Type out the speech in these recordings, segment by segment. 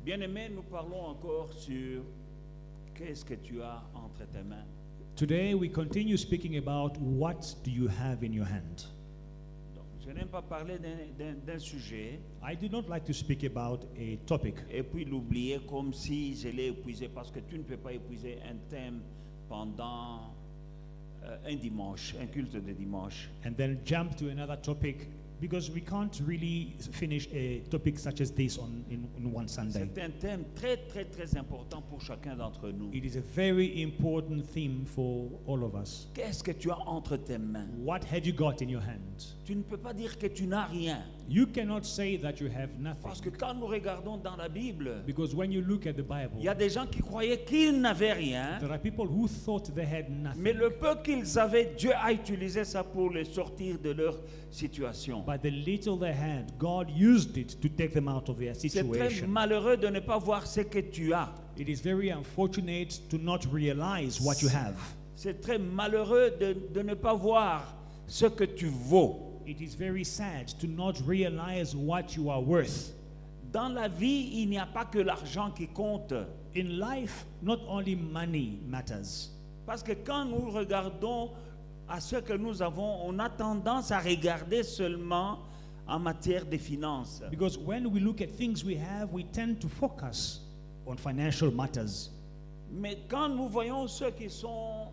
Bien-aimé, nous parlons encore sur qu'est-ce que tu as entre tes mains. Today we continue speaking about what do you have in your hand. Donc, je n'aime pas parler d'un sujet I do not like to speak about a topic et puis l'oublier comme si je l'ai épuisé, parce que tu ne peux pas épuiser un thème pendant un dimanche, un culte de dimanche. and then jump to another topic, because we can't really finish a topic such as this in one Sunday. C'est un thème très très très important pour chacun d'entre nous. It is a very important theme for all of us. Qu'est-ce que tu as entre tes mains? What have you got in your hand? Tu ne peux pas dire que tu n'as rien. You cannot say that you have Parce que nothing, quand nous regardons dans la Bible, because when you look at the il y a Bible, des gens qui croyaient qu'ils n'avaient rien, there are people who thought they had mais nothing. le peu qu'ils avaient, Dieu a utilisé ça pour les sortir de leur situation. But the little they had, God used it to take them out of their C'est très situation. malheureux de ne pas voir ce que tu as. It is very unfortunate to not realize what you have. C'est très malheureux de ne pas voir ce que tu vaux. It is very sad to not realize what you are worth. Dans la vie, il n'y a pas que l'argent qui compte. In life, not only money matters. Parce que quand nous regardons à ce que nous avons, on a tendance à regarder seulement en matière de finances. Because when we look at things we have, we tend to focus on financial matters. Mais quand nous voyons ceux qui sont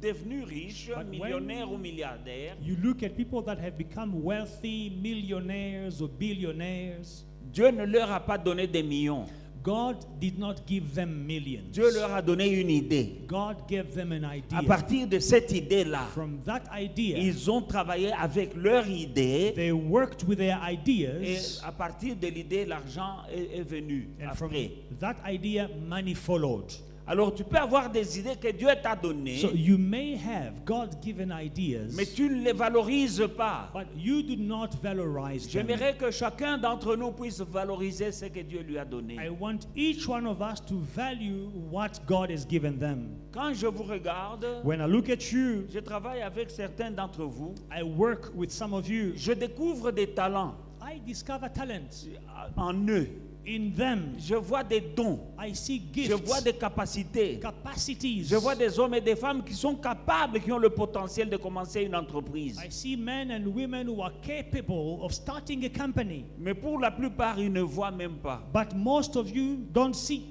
devenus riches, But millionnaires ou milliardaires, You look at people that have become wealthy, millionaires or billionaires. Dieu ne leur a pas donné des millions. God did not give them millions. Dieu leur a donné une idée. God gave them an À idea. partir de cette idée-là, From that idea, ils ont travaillé avec leur idée they worked with their et ideas, à partir de l'idée, l'argent est venu and from après. that idea, money followed. Alors tu peux avoir des idées que Dieu t'a données, So you may have God-given ideas, mais tu ne les valorises pas. but you do not valorize them. J'aimerais que chacun d'entre nous puisse valoriser ce que Dieu lui a donné. I want each one of us to value what God has given them. Quand je vous regarde, When I look at you, je travaille avec certains d'entre vous, I work with some of you. je découvre des talents I discover talents en eux. in them. Je vois des dons, I see je vois gifts, des capacités. capacities. Je vois des hommes et des femmes qui sont capables, qui ont le potentiel de commencer une entreprise. I see men and women who are capable of starting a company. Mais pour la plupart, ils ne voient même pas. But most of you don't see.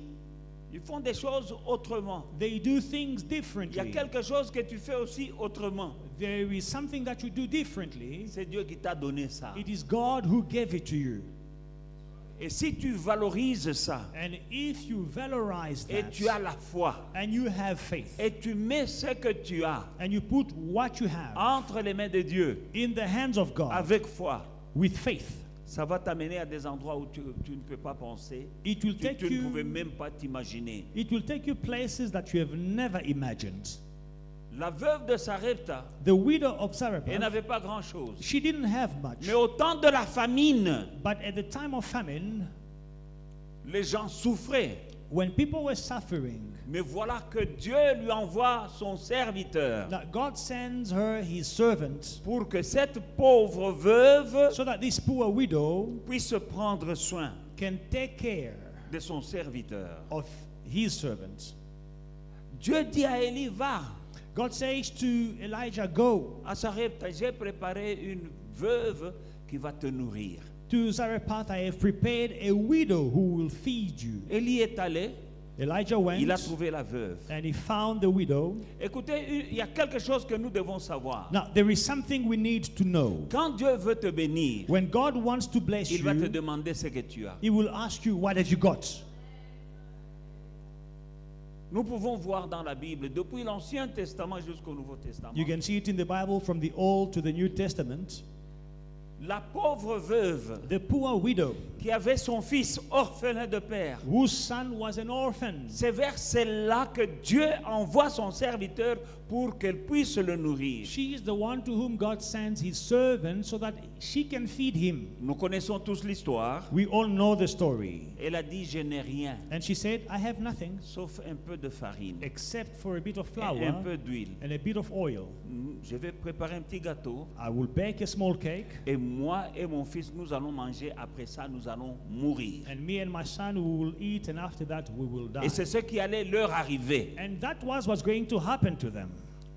Ils font des choses autrement. They do things Il y a differently. quelque chose que tu fais aussi autrement. There is something that you do differently. C'est Dieu qui t'a donné ça. It is God who gave it to you. Et si tu valorises ça, And if you valorize et that, tu as la foi, and you have faith, et tu mets ce que tu as and you put what you have entre les mains de Dieu, in the hands of God avec foi, with faith, ça va t'amener à des endroits où tu ne peux pas penser. it will Tu take ne pouvais you même pas t'imaginer. it will take you places that you have never imagined. La veuve de Sarepta, The widow of elle Zarephath, n'avait pas grand-chose. she didn't have much, Mais au temps de la famine, but at the time of famine, les gens souffraient. when people were suffering, Mais voilà que Dieu lui envoie son serviteur that God sends her his servant pour que cette pauvre veuve so that this poor widow puisse prendre soin can take care de son serviteur. of his servant. Dieu dit à Élie, va God says to Elijah, go à Sarepta, j'ai préparé une veuve qui va te nourrir. to Zarephath. I have prepared a widow who will feed you. Élie est allé, Elijah went il a trouvé la veuve. and he found the widow. Écoutez, il y a quelque chose que nous devons savoir. Now, there is something we need to know. Quand Dieu veut te bénir, When God wants to bless il va te you, demander ce que tu as. he will ask you, what have you got? Nous pouvons voir dans la Bible, depuis l'Ancien Testament jusqu'au Nouveau Testament, You can see it in the Bible from the Old to the New Testament. la pauvre veuve The poor widow qui avait son fils orphelin de père. whose son was an orphan. C'est vers celle-là que Dieu envoie son serviteur pour qu'elle puisse le nourrir. She is the one to whom God sends his servant so that she can feed him. Nous connaissons tous l'histoire. We all know the story. Elle a dit, je n'ai rien, And she said, I have nothing sauf un peu de farine except for a bit of et un flour peu d'huile. and a bit of oil. Je vais préparer un petit gâteau I will bake a small cake et moi et mon fils, nous allons manger, après ça, nous allons mourir. And me and my son, we will eat, and after that, we will die. Et c'est ce qui allait leur arriver, And that was what's going to happen to them.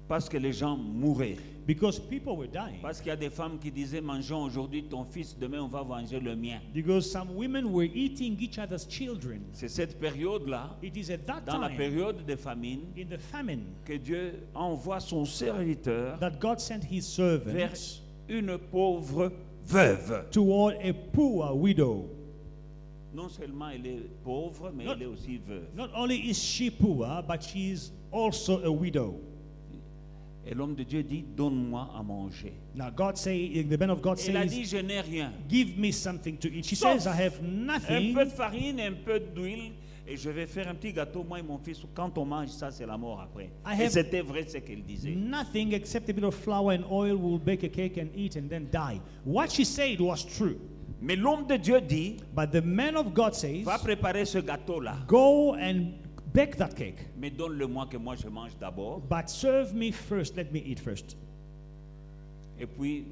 parce que les gens mouraient. Because people were dying. Parce qu'il y a des femmes qui disaient, mangeons aujourd'hui ton fils, demain on va manger le mien. Because some women were eating each other's children. C'est cette période-là, It is at that dans la time, période de famine, in the famine, que Dieu envoie son serviteur that God sent his vers servant une pauvre veuve. toward a poor widow. Non seulement elle est pauvre, mais elle est aussi veuve. Not only is she poor, but she is also a widow. Et l'homme de Dieu dit, donne-moi à manger. Now God the man of God Elle a says, dit, je n'ai rien. give me something to eat. She Sauf says, I have Un nothing peu de farine, un peu d'huile, et je vais faire un petit gâteau, moi et mon fils. Quand on mange ça, c'est la mort après. I Et have- c'était vrai ce qu'elle disait. nothing except a bit of flour and oil. Will bake a cake and eat and then die. What she said was true. Mais l'homme de Dieu dit, But the man of God says, va préparer ce gâteau-là, go and bake that cake. mais donne-le-moi que moi je mange d'abord. But serve me first. Let me eat first. Et puis,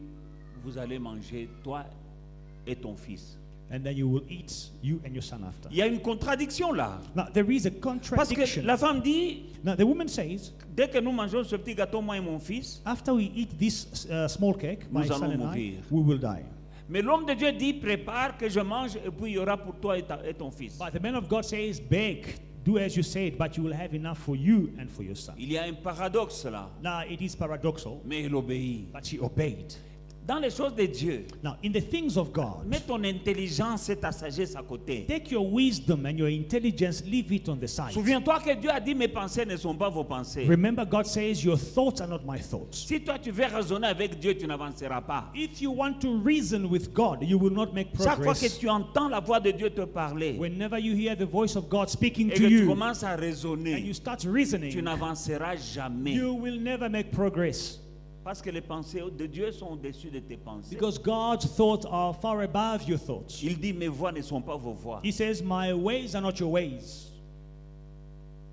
vous allez manger, toi et ton fils. And then you will eat, you and your son after. Il y a une contradiction là. Now, there is a Parce contradiction. que la femme dit, Now, the woman says, dès que nous mangeons ce petit gâteau, moi et mon fils, after we eat this small cake, my Nous son allons and I, mourir. we will die. mais l'homme de Dieu dit, prépare que je mange, et puis il y aura pour toi et ton fils. But the man of God says, bake, do as you said, but you will have enough for you and for your son. Il y a un paradoxe là, Now, it is paradoxal, mais elle obéit. but she obeyed. Dans les choses de Dieu, Now, in the things of God, mets ton intelligence et ta sagesse à côté. take your wisdom and your intelligence, leave it on the side. Souviens-toi que Dieu a dit, mes pensées ne sont pas vos pensées. Remember, God says, your thoughts are not my thoughts. Si toi tu veux raisonner avec Dieu, tu n'avanceras pas. If you want to reason with God, you will not make Chaque fois que progress. tu entends la voix de Dieu te parler Whenever you hear the voice of God speaking et to que tu you, commences à and you raisonner, start tu reasoning, n'avanceras jamais. you will never make progress. Parce que les pensées de Dieu sont au-dessus de tes pensées. Because God's thoughts are far above your thoughts. Il dit, mes voix ne sont pas vos voix. He says, my ways are not your ways.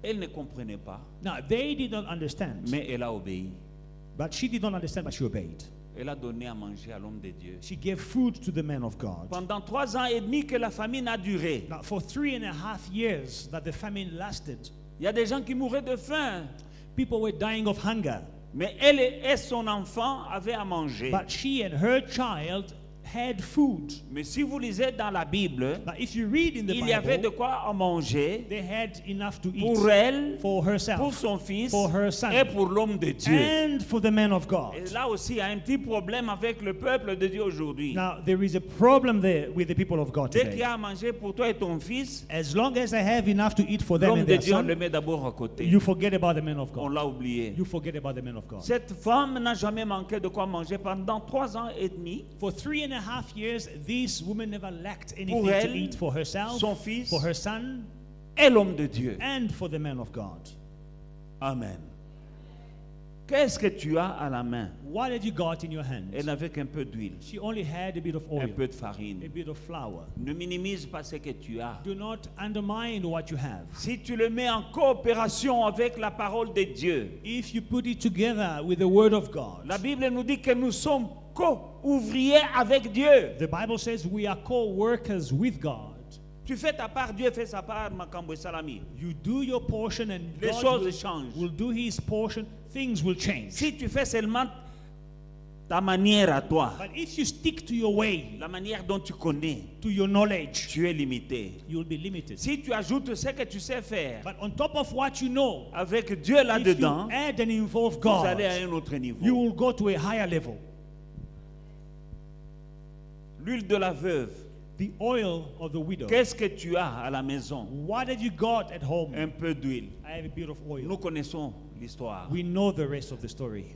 Elle ne comprenait pas, Now, they did not understand, mais elle a obéi. but she did not understand, but she obeyed. Elle a donné à manger à l'homme de Dieu. She gave food to the man of God. Pendant 3 ans et demi que la famine a duré, Now, for 3.5 years that the famine lasted, il y a des gens qui mouraient de faim. people were dying of hunger. Mais elle et son enfant avaient à manger. But she and her child had food. Mais si vous lisez dans la Bible, Now, if you read in the il y avait de Bible, quoi à manger they had enough to eat pour elle, for pour herself son fils for her son. et pour l'homme de Dieu. and for the man of God. Et là aussi, il y a un petit problème avec le peuple de Dieu aujourd'hui. Now, there is a problem there with the people of God Dès qu'il y today. a à manger pour toi et ton fils, As long as they have enough to eat for them l'homme and de their Dieu, on le son, met d'abord à côté. you forget about the man of On God. l'a oublié. You forget about the man of God. Cette femme n'a jamais manqué de quoi manger pendant 3 ans et demi. For 3.5 years, this woman never lacked Pour anything to elle, eat for herself, son fils for her son, et l'homme de Dieu. and for the man of God. Amen. Qu'est-ce que tu as à la main? What have you got in your hand? Elle n'avait qu'un peu d'huile, She only had a bit of un oil, peu de farine. a bit of flour. Ne minimise pas ce que tu as. Do not undermine what you have. Si tu le mets en coopération avec la parole de Dieu, If you put it together with the word of God, la Bible nous dit que nous sommes co-ouvriers avec Dieu. the Bible says we are co-workers with God. Tu fais ta part, Dieu fait sa part, Makambo Salami. You do your portion and Les God choses will, changent. will do his portion. Things will change. Si tu fais seulement ta manière à toi, But if you stick to your way, la manière dont tu connais, to your knowledge, tu es limité. you'll be limited. Si tu ajoutes ce que tu sais faire, But on top of what you know, avec Dieu if you là-dedans, add and involve vous God, allez à un autre you niveau. will go to a higher level. L'huile de la veuve, The oil of the widow. qu'est-ce que tu as à la maison? What have you got at home? Un peu d'huile. I have a bit of oil. Nous connaissons l'histoire. We know the rest of the story.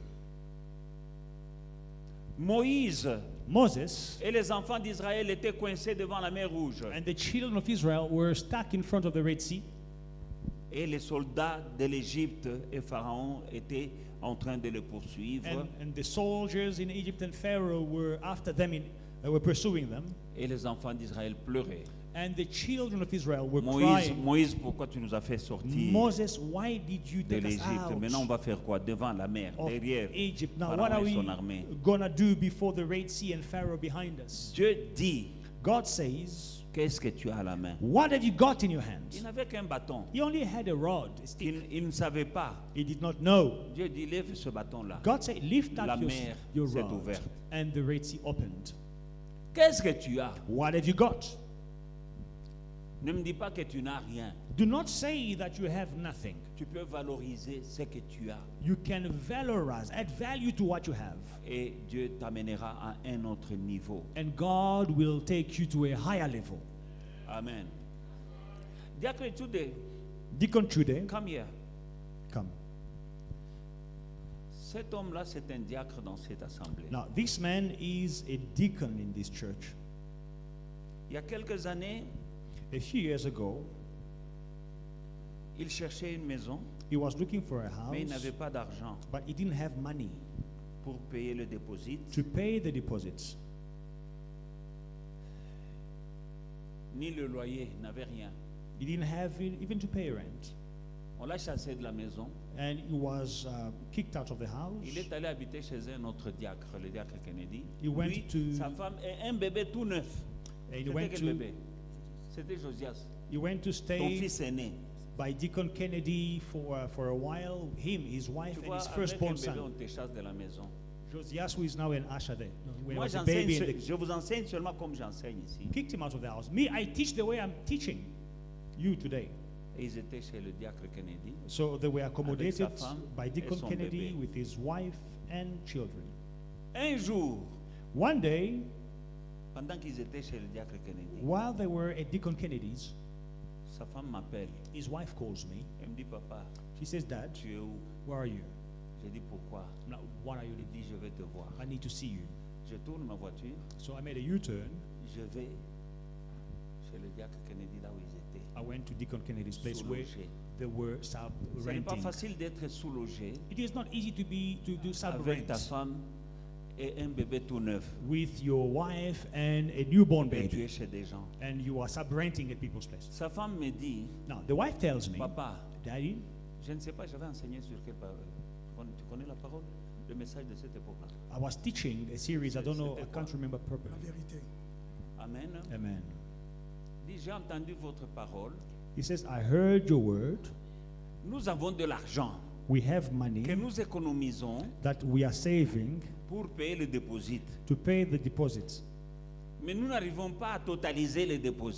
Moïse Moses et les enfants d'Israël étaient coincés devant la mer Rouge. and the children of Israel were stuck in front of the Red Sea, Et les soldats de l'Égypte et Pharaon étaient en train de les poursuivre. and the soldiers in Egypt and Pharaoh were after them, were pursuing them. Et les enfants d'Israël pleuraient. And the children of Israel were Moïse, crying, Moïse, pourquoi tu nous as fait sortir Moses, why did you de take us l'Égypte? out Maintenant, on va faire quoi? Devant la mer, of derrière Egypt? Now, Pharaon what are et we son armée. gonna do before the Red Sea and Pharaoh behind us? Dieu dit, God says, qu'est-ce que tu as à la main? what have you got in your Il hands? n'avait qu'un bâton. He only had a rod, a stick. Il ne savait pas. He did not know. Dieu dit, lève ce bâton-là. God said, lift La up mer your s'est rod. ouverte. And the Red Sea opened. Qu'est-ce que tu as? What have you got? Ne me dis pas que tu n'as rien. Do not say that you have nothing. Tu peux valoriser ce que tu as. You can valorize, add value to what you have. Et Dieu t'amènera à un autre niveau. And God will take you to a higher level. Amen. Diacre Tude, Deacon Chude, come here. come. Cet homme-là, c'est un diacre dans cette assemblée. Now, this man is a deacon in this church. Il y a quelques années, A few years ago, il cherchait une maison, he was looking for a mais il house, n'avait pas d'argent but he didn't have money pour payer le dépôt. to pay the deposits. Ni le loyer, il n'avait rien. He didn't have even to pay rent. On l'a chassé de la maison. And he was kicked out of the house. Il est allé habiter chez un autre diacre, le diacre Kennedy. He went Lui, to- sa femme et un bébé tout neuf. And he C'était went quel to bébé? C'était Josias, he went to ton stay fils aîné. by Deacon Kennedy for a while. Him, his wife, Tu and vois, his avec un firstborn bébé, son. on te chasse de la maison. Josias, who is now an usher there, when he Moi, was a baby, j'enseigne, and je vous enseigne seulement comme j'enseigne ici. they kicked him out of the house. Me, I teach the way I'm teaching you today. Et ils étaient chez le diacre Kennedy. So they were accommodated femme by Deacon et son Kennedy bébé. with his wife and children. Un jour, One day, pendant qu'ils étaient chez le diacre Kennedy, while they were at Deacon Kennedy's, sa femme m'appelle. his wife calls me. Elle me dit, papa, She says, Dad, tu es où? where are you? J'ai dit, pourquoi? Now, what are you Il doing? dit, je vais te voir. I need to see you. Je tourne ma voiture, So I made a U-turn. je vais chez le diacre Kennedy, là où ils étaient. I went to Deacon Kennedy's place where Sous-logés. they were Ce n'est pas sub-renting. facile d'être sous-logé It is not easy to do avec sub-rent ta femme et un bébé tout neuf. with your wife and a newborn Et tu baby, es chez des gens. and you are sub-renting at people's places. Sa femme me dit, Now, the wife tells me, papa, Daddy, je ne sais pas, j'avais enseigné sur quelle parole. Tu connais la parole? Le message de cette époque-là. I was teaching a series, I don't know, I C'était can't quoi? remember properly. Amen. Amen. Dit, j'ai entendu votre parole. He says, I heard your word. Nous avons de l'argent We have money que nous économisons that we are saving pour payer le dépôt. to pay the deposits. Mais nous n'arrivons pas à totaliser les dépôts.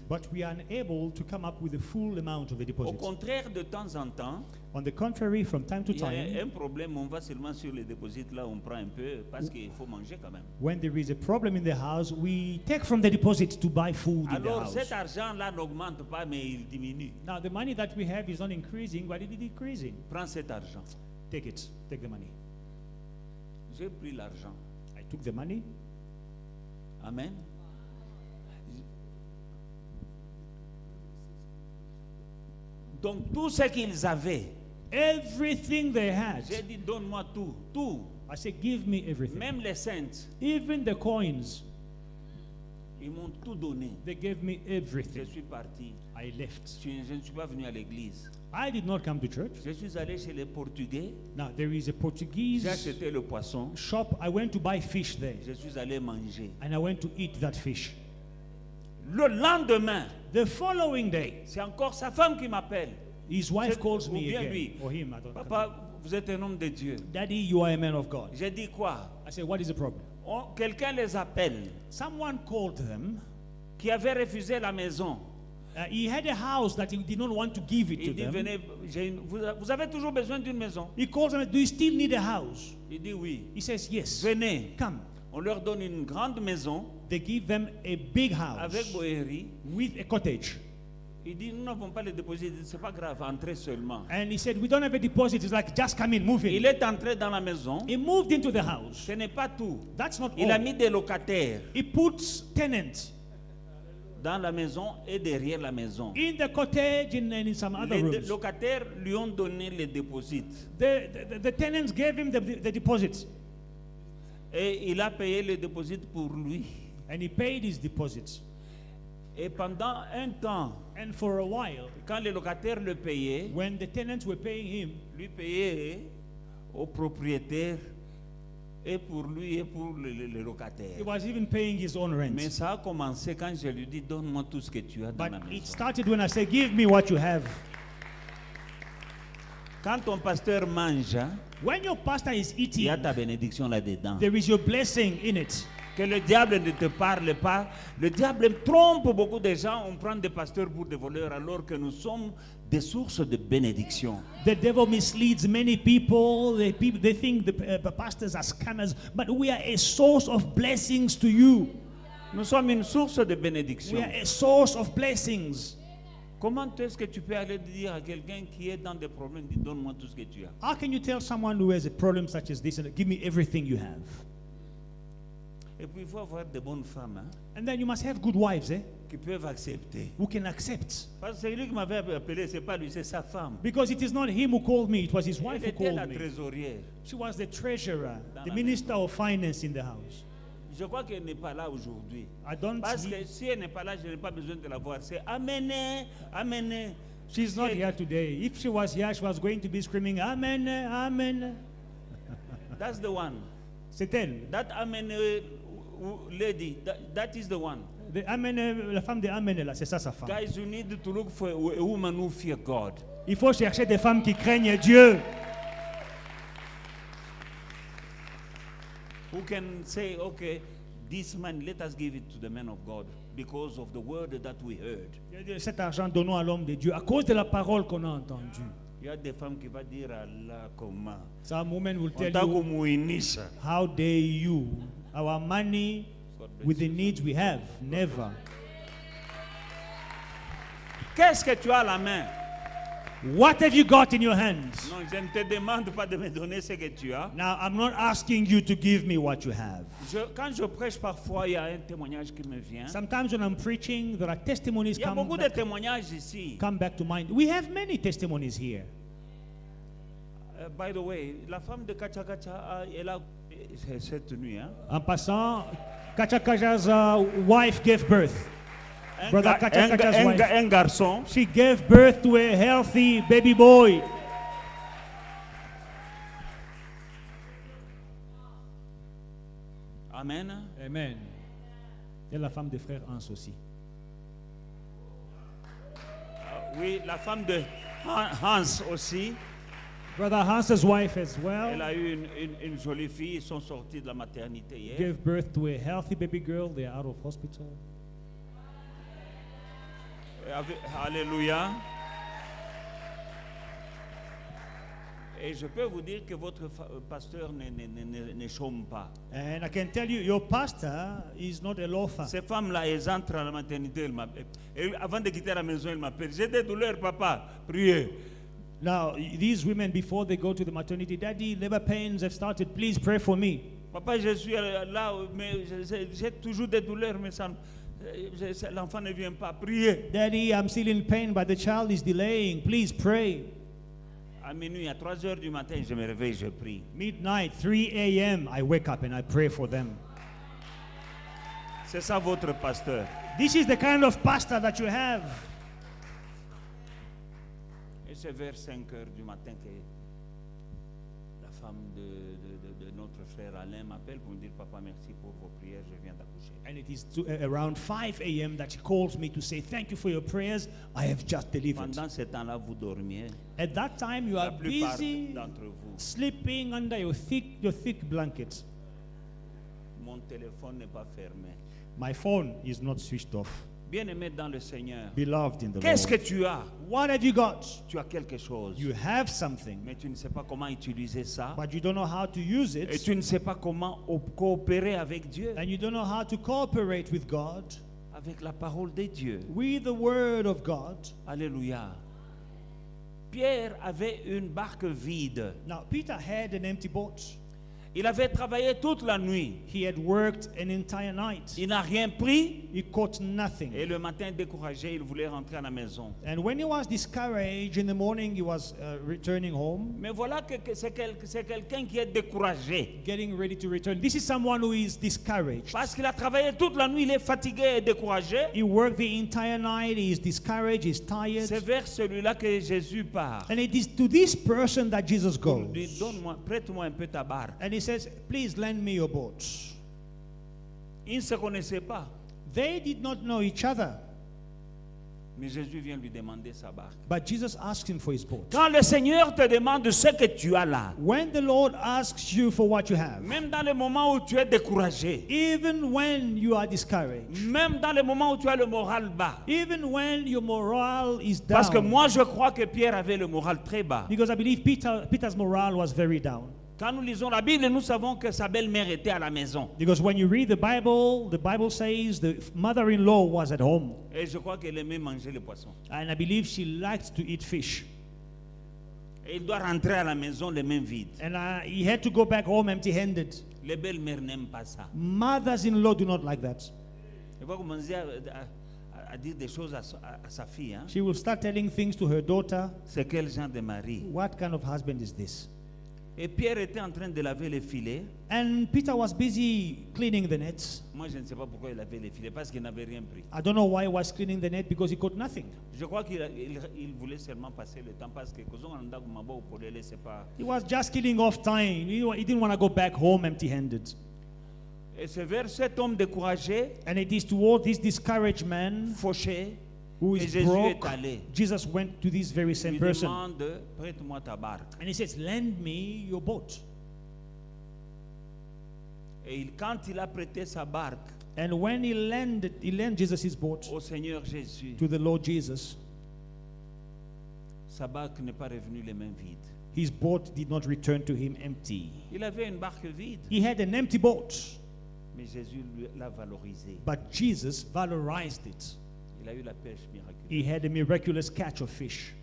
But we are unable to come up with the full amount of the Au deposits. contraire, de temps en temps, On the contrary, from time to il y a time, un problème, on va seulement sur les dépôts, là on prend un peu parce qu'il faut manger quand même. when there is a problem in the house, we take from the deposit to buy food in the Alors house. cet argent-là n'augmente pas, mais il diminue. Now, the money that we have is not increasing, but it is decreasing. Prends cet argent. Take it. Take the money. J'ai pris l'argent. I took the money. Amen. Donc tout ce qu'ils avaient, Everything they had. j'ai dit donne-moi tout, tout, I said, give me everything. même les cents. Even the coins. Ils m'ont tout donné. They gave me Je everything. suis parti. I left. Je ne suis pas venu à l'église. I did not come to church. Je suis allé chez les Portugais. Now, there is a J'ai Portuguese acheté le poisson. shop. I went to buy fish there. Je suis allé manger. And I went to eat that fish. Le lendemain, The following day, c'est encore sa femme qui m'appelle. his wife C'est- calls ou me bien again. lui. Or him, I don't know. Papa, vous êtes un homme de Dieu. Daddy, you are a man of God. J'ai dit quoi? I said, what is the problem? Quelqu'un les appelle Someone called them. qui avait refusé la maison. He had a house that he did not want to give it to Il dit, them. venez, vous avez toujours besoin d'une maison? He calls them, do you still need a house? Il dit oui. He says, yes. Venez. Come. On leur donne une grande maison They give them a big house avec bohérie. with a cottage. Il dit, nous n'avons pas les déposits. Il dit, c'est pas grave, entrez seulement. And he said, we don't have a deposit. It's like, just come in, move Il in. est entré dans la maison. He moved into the house. Ce n'est pas tout. That's not Il a all. mis des locataires. He puts tenants. dans la maison et derrière la maison. in the cottage and in some other Les rooms. locataires lui ont donné les déposits The tenants gave him the deposits, et il a payé les déposits pour lui. and he paid his deposits. Et pendant un temps, And for a while, quand les locataires le payaient, when the tenants were paying him, lui payait au propriétaire et pour lui et pour les locataires. he was even paying his own rent. Mais ça a commencé quand je lui dis donne-moi tout ce que tu as dans But la it maison. started when I said, give me what you have. Quand ton pasteur mange, hein, When your pastor is il y a eating, ta bénédiction là-dedans. there is your blessing in it. Que le diable ne te parle pas. Le diable trompe beaucoup de gens. On prend des pasteurs pour des voleurs alors que nous sommes des sources de bénédiction. The devil misleads many people. They think the pastors are scammers, but we are a source of blessings to you. Nous sommes une source de We bénédiction. are a source of blessings. Comment est-ce que tu peux aller dire à quelqu'un qui est dans des problèmes, dis donne-moi tout ce que tu as. How can you tell someone who has a problem such as this, give me everything you have? Et puis il faut avoir de bonnes femmes hein, And then you must have good wives, qui peuvent accepter. who can accept. Parce que c'est lui qui m'avait appelé, c'est pas lui, c'est sa femme. Because it is not him who called me, it was his wife Elle who était la called me. trésorière. She was the treasurer, Dans the la minister of finance in the house. Je crois qu'elle n'est pas là aujourd'hui. I don't Parce que see, si elle n'est pas là, je n'ai pas besoin de la voir. C'est amenez, amenez. she's not here today. If she was here, she was going to be screaming, Amen, Amen. That's the one. C'est elle. That amen lady, that is the one. The Amen, la femme de Amen, là, c'est ça sa femme. Guys, you need to look for a woman who fear God. Il faut chercher des femmes qui craignent Dieu. Who can say, okay, this man, let us give it to the man of God because of the word that we heard. Cet argent, donnons à l'homme de Dieu à cause de la parole qu'on a entendue. Il y a des femmes qui vont dire, Allah, comment? Some women will On tell t'a you, kumuinisha. how dare you? Our money with the needs we have, never. Qu'est-ce que tu as à la main? What have you got in your hands? Non, je ne te demande pas de me donner ce que tu as. Now, I'm not asking you to give me what you have. Quand je prêche parfois, il y a un témoignage qui me vient. Sometimes when I'm preaching, there are testimonies Il y a come beaucoup de témoignages ici. back to mind. We have many testimonies here. By the way, la femme de Kacha Kacha, elle a cette nuit. Hein? En passant, Kacha Kacha's wife gave birth. Brother Kacha Kacha's wife. Un garçon. She gave birth to a healthy baby boy. Amen. Amen. Et la femme de frère Hans aussi. Oui, la femme de Hans aussi. Brother Hans's wife as Elle well a eu une jolie fille. Ils sont sortis de la maternité hier. gave birth to a healthy baby girl. They are out of hospital. Alléluia. Et je peux vous dire que votre pasteur ne chôme pas. And I can tell you, your pastor is not a loafer. Ces femmes-là, elles entrent à la maternité. Avant de quitter la maison, elles m'appellent. J'ai des douleurs, papa. Priez. Now, these women, before they go to the maternity, Daddy, labor pains have started. Please pray for me. Papa, je suis là, mais j'ai toujours des douleurs, mais l'enfant ne vient pas. Priez. Daddy, I'm still in pain, but the child is delaying. Please pray. À minuit, à 3 heures du matin, je me réveille, je prie. Midnight, 3 a.m., I wake up and I pray for them. C'est ça votre pasteur. This is the kind of pastor that you have. Et c'est vers 5 heures du matin que la femme de notre frère Alain m'appelle pour me dire, papa, merci pour vos prières, je viens d'accoucher. And it is around 5 a.m. that she calls me to say, thank you for your prayers. I have just delivered. Pendant ce temps-là, vous dormiez. At that time, you La are plupart busy d'entre vous. sleeping under your thick blanket. Mon téléphone n'est pas fermé. My phone is not switched off. Bien-aimé dans le Seigneur, Beloved in the qu'est-ce que Lord. tu as? What have you got? Tu as quelque chose. You have something, Mais tu ne sais pas comment utiliser ça. but you don't know how to use Et it, tu ne sais pas comment coopérer avec Dieu, and you don't know how to cooperate with God, avec la parole de Dieu. with the Word of God. Alléluia. Pierre avait une barque vide. Now, Peter had an empty boat, Il avait travaillé toute la nuit. He had worked an entire night. Il n'a rien pris. He caught nothing. Et le matin, découragé, il voulait rentrer à la maison. And when he was discouraged in the morning, he was returning home, Mais voilà que c'est quelqu'un qui est découragé. getting ready to return. This is someone who is discouraged. Parce qu'il a travaillé toute la nuit, il est fatigué et découragé. He worked the entire night. He is discouraged. He's tired. C'est vers celui-là que Jésus part. And it is to this person that Jesus Il lui goes. donne-moi, prête-moi un peu ta barque. And he says, please lend me your boat. Ils ne se connaissaient pas. They did not know each other. Mais Jésus vient lui demander sa barque. But Jesus asked him for his boat. Quand le Seigneur te demande ce que tu as là, When the Lord asks you for what you have, même dans les moments où tu es découragé, even when you are discouraged, même dans les moments où tu as le moral bas, even when your morale is down, parce que moi je crois que Pierre avait le moral très bas. because I believe Peter's morale was very down. Quand nous lisons la Bible, nous savons que sa belle-mère était à la maison. Because when you read the Bible says the mother-in-law was at home. Et je crois qu'elle aimait manger le poisson. And I believe she liked to eat fish. Et il doit rentrer à la maison les mains vides. And he had to go back home empty-handed. Les belles-mères n'aiment pas ça. Mothers-in-law do not like that. Elle va commencer à dire des choses à sa fille. Hein? She will start telling things to her daughter. C'est quel genre de mari? What kind of husband is this? Et Pierre était en train de laver les filets. And Peter was busy cleaning the nets. Moi, je ne sais pas pourquoi il lavait les filets, parce qu'il n'avait rien pris. I don't know why he was cleaning the net, because he caught nothing. Je crois qu'il il voulait seulement passer le temps, parce que c'est pas. He was just killing off time. He didn't want to go back home empty-handed. Et c'est vers cet homme découragé, And it is toward this discouraged man fauché, who que is Jésus est broke, allé. Jesus went to this very Il same lui person. demande, prête-moi ta barque. And he says, lend me your boat. Et quand il a prêté sa barque And when he lent Jesus his boat au Seigneur Jésus, to the Lord Jesus, sa barque n'est pas revenue les mains vides. his boat did not return to him empty. Il avait une barque vide, He had an empty boat, mais Jésus l'a valorisée. but Jesus valorized it. Il a eu la pêche miraculeuse. He had a miraculous catch of fish.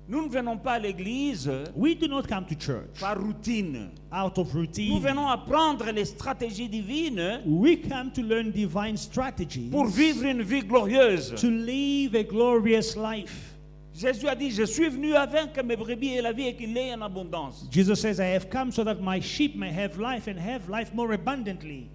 Nous ne venons pas à l'église We do not come to church par routine. out of Nous routine. venons apprendre les stratégies divines We come to learn divine strategies pour vivre une vie glorieuse. to live a glorious life. Jésus a dit, je suis venu afin que mes brebis aient la vie et qu'il l'ait en abondance. Jesus says, I have come so that my sheep may have life and have life more abundantly.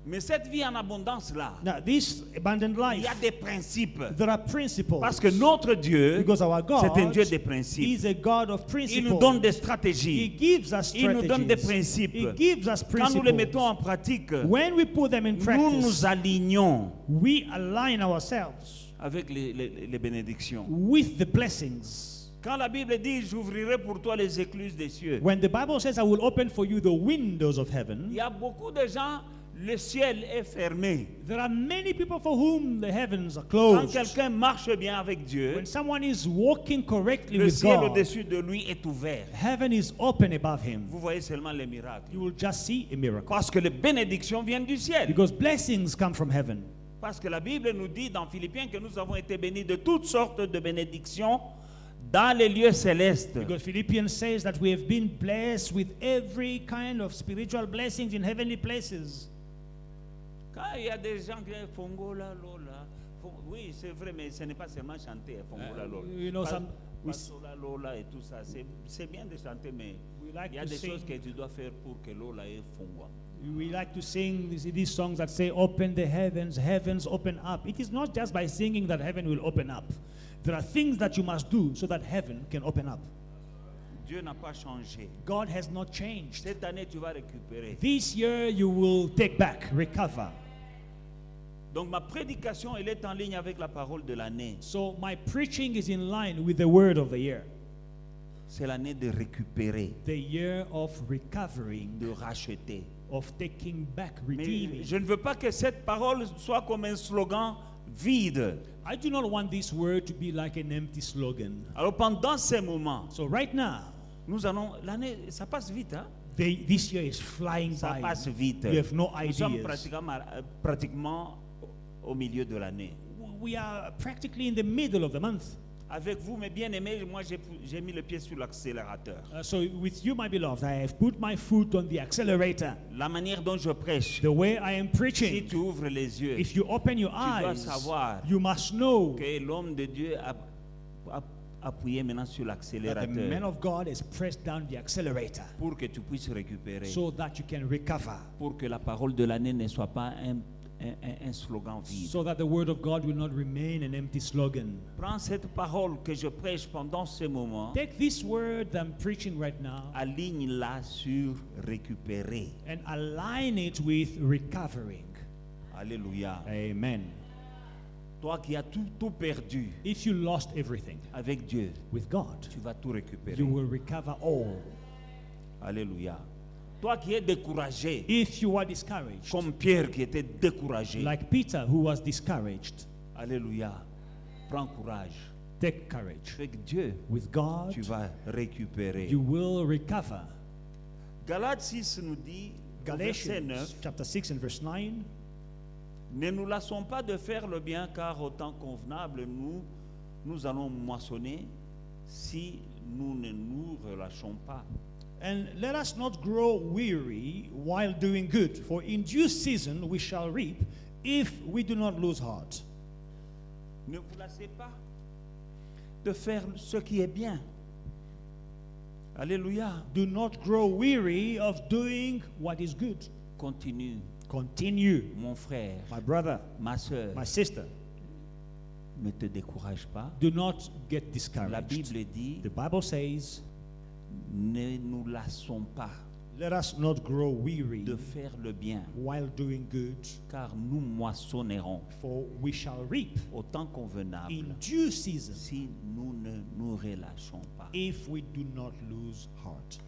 Mais cette vie en abondance-là, Now, this abundant il y a life, des principes. there are principles. Parce que notre Dieu, Because our God c'est un Dieu des principes. is a God of Il nous donne principles. des He stratégies. gives us Il nous donne des strategies. principes. He gives us Quand nous les mettons en principles. pratique, When we put them in nous practice, nous alignons we align ourselves avec les bénédictions. with the blessings. Quand la Bible dit, j'ouvrirai pour toi les écluses des cieux, When the Bible says, I will open for you the windows of il heaven, y a beaucoup de gens, le ciel est fermé. there are many people for whom the heavens are Quand closed. quelqu'un marche bien avec Dieu, When someone is walking correctly le with ciel God, au-dessus de lui est ouvert. heaven is open above him. Vous voyez seulement les miracles. You will just see a miracle. Parce que les bénédictions viennent du ciel. Because blessings come from heaven. Parce que la Bible nous dit dans Philippiens que nous avons été bénis de toutes sortes de bénédictions dans les lieux célestes. Because Philippians says that we have been blessed with every kind of spiritual blessings in heavenly places. Quand il y a des gens qui disent Fongola Lola, oui, c'est vrai, mais ce n'est pas seulement chanter Fongola Lola. You know, Pasola Lola et tout ça, c'est bien de chanter, mais we like il y a to des sing. choses que tu dois faire pour que Lola ait Fongola. We like to sing these songs that say, open the heavens, heavens open up. It is not just by singing that heaven will open up. There are things that you must do so that heaven can open up. Dieu n'a pas changé. God has not changed. Cette année, tu vas récupérer. This year you will take back, recover. Donc ma prédication, elle est en ligne avec la parole de l'année. So my preaching is in line with the word of the year. C'est l'année de récupérer, The year of recovering, de racheter. of taking back, Mais redeeming. je ne veux pas que cette parole soit comme un slogan vide. I do not want this word to be like an empty slogan. Alors pendant ces moments, So right now, nous allons, l'année, ça passe vite, hein? this year is flying Ça by. passe vite. You have no Nous sommes ideas. pratiquement au milieu de l'année. We are practically in the middle of the month. Avec vous, mes bien-aimés, moi j'ai mis le pied sur l'accélérateur. So with you, my beloved, I have put my foot on the accelerator. La manière dont je prêche, The way I am si preaching, tu ouvres les yeux, if you open your tu dois eyes, savoir you must know que l'homme de Dieu a appuyé maintenant sur that the man l'accélérateur of God has pressed down the accelerator pour que tu puisses récupérer, so that you can recover, pour que la parole de l'année ne soit pas un slogan vide. so that the word of God will not remain an empty slogan. Prends cette parole que je prêche pendant ce moment, Take this word that I'm preaching right now aligne-la sur récupérer. and align it with recovering. Alléluia. Amen. Toi qui as tout perdu If you lost everything avec Dieu, with God, tu vas tout récupérer. you will recover all. Alléluia. Toi qui es découragé, If you are discouraged, comme Pierre qui était découragé, like Peter who was discouraged, Alléluia. Prends courage. take courage. Avec Dieu, With God, tu vas récupérer. you will recover. Galates 6 nous dit, au verset 9, Galatians chapter 6 and verse 9. ne nous lassons pas de faire le bien, car au temps convenable, nous allons moissonner si nous ne nous relâchons pas. And let us not grow weary while doing good, for in due season we shall reap if we do not lose heart. Ne vous lassez pas de faire ce qui est bien. Alléluia. Do not grow weary of doing what is good. Continue, Continue, mon frère, my brother, ma soeur. my sister. Ne te décourage pas. Do not get La discouraged. Bible dit, The Bible says, ne nous lassons pas let us not grow weary de faire le bien, while doing good, car nous moissonnerons for we shall reap au temps convenable in due season si nous ne nous relâchons pas. if we do not lose heart.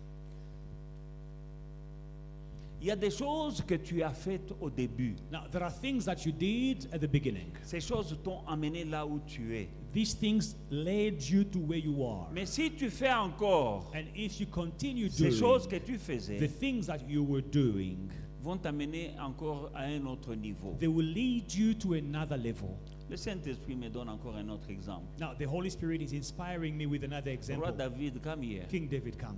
Il y a des choses que tu as faites au début. Now, there are things that you did at the beginning. Ces choses t'ont amené là où tu es. These things led you to where you are. Mais si tu fais encore And if you continue ces doing choses que tu the faisais, things that you were doing, vont t'amener encore à un autre niveau. they will lead you to another level. Le Saint-Esprit me donne encore un autre exemple. Now, the Holy Spirit is inspiring me with another Roi example. David, comme hier. King David, come.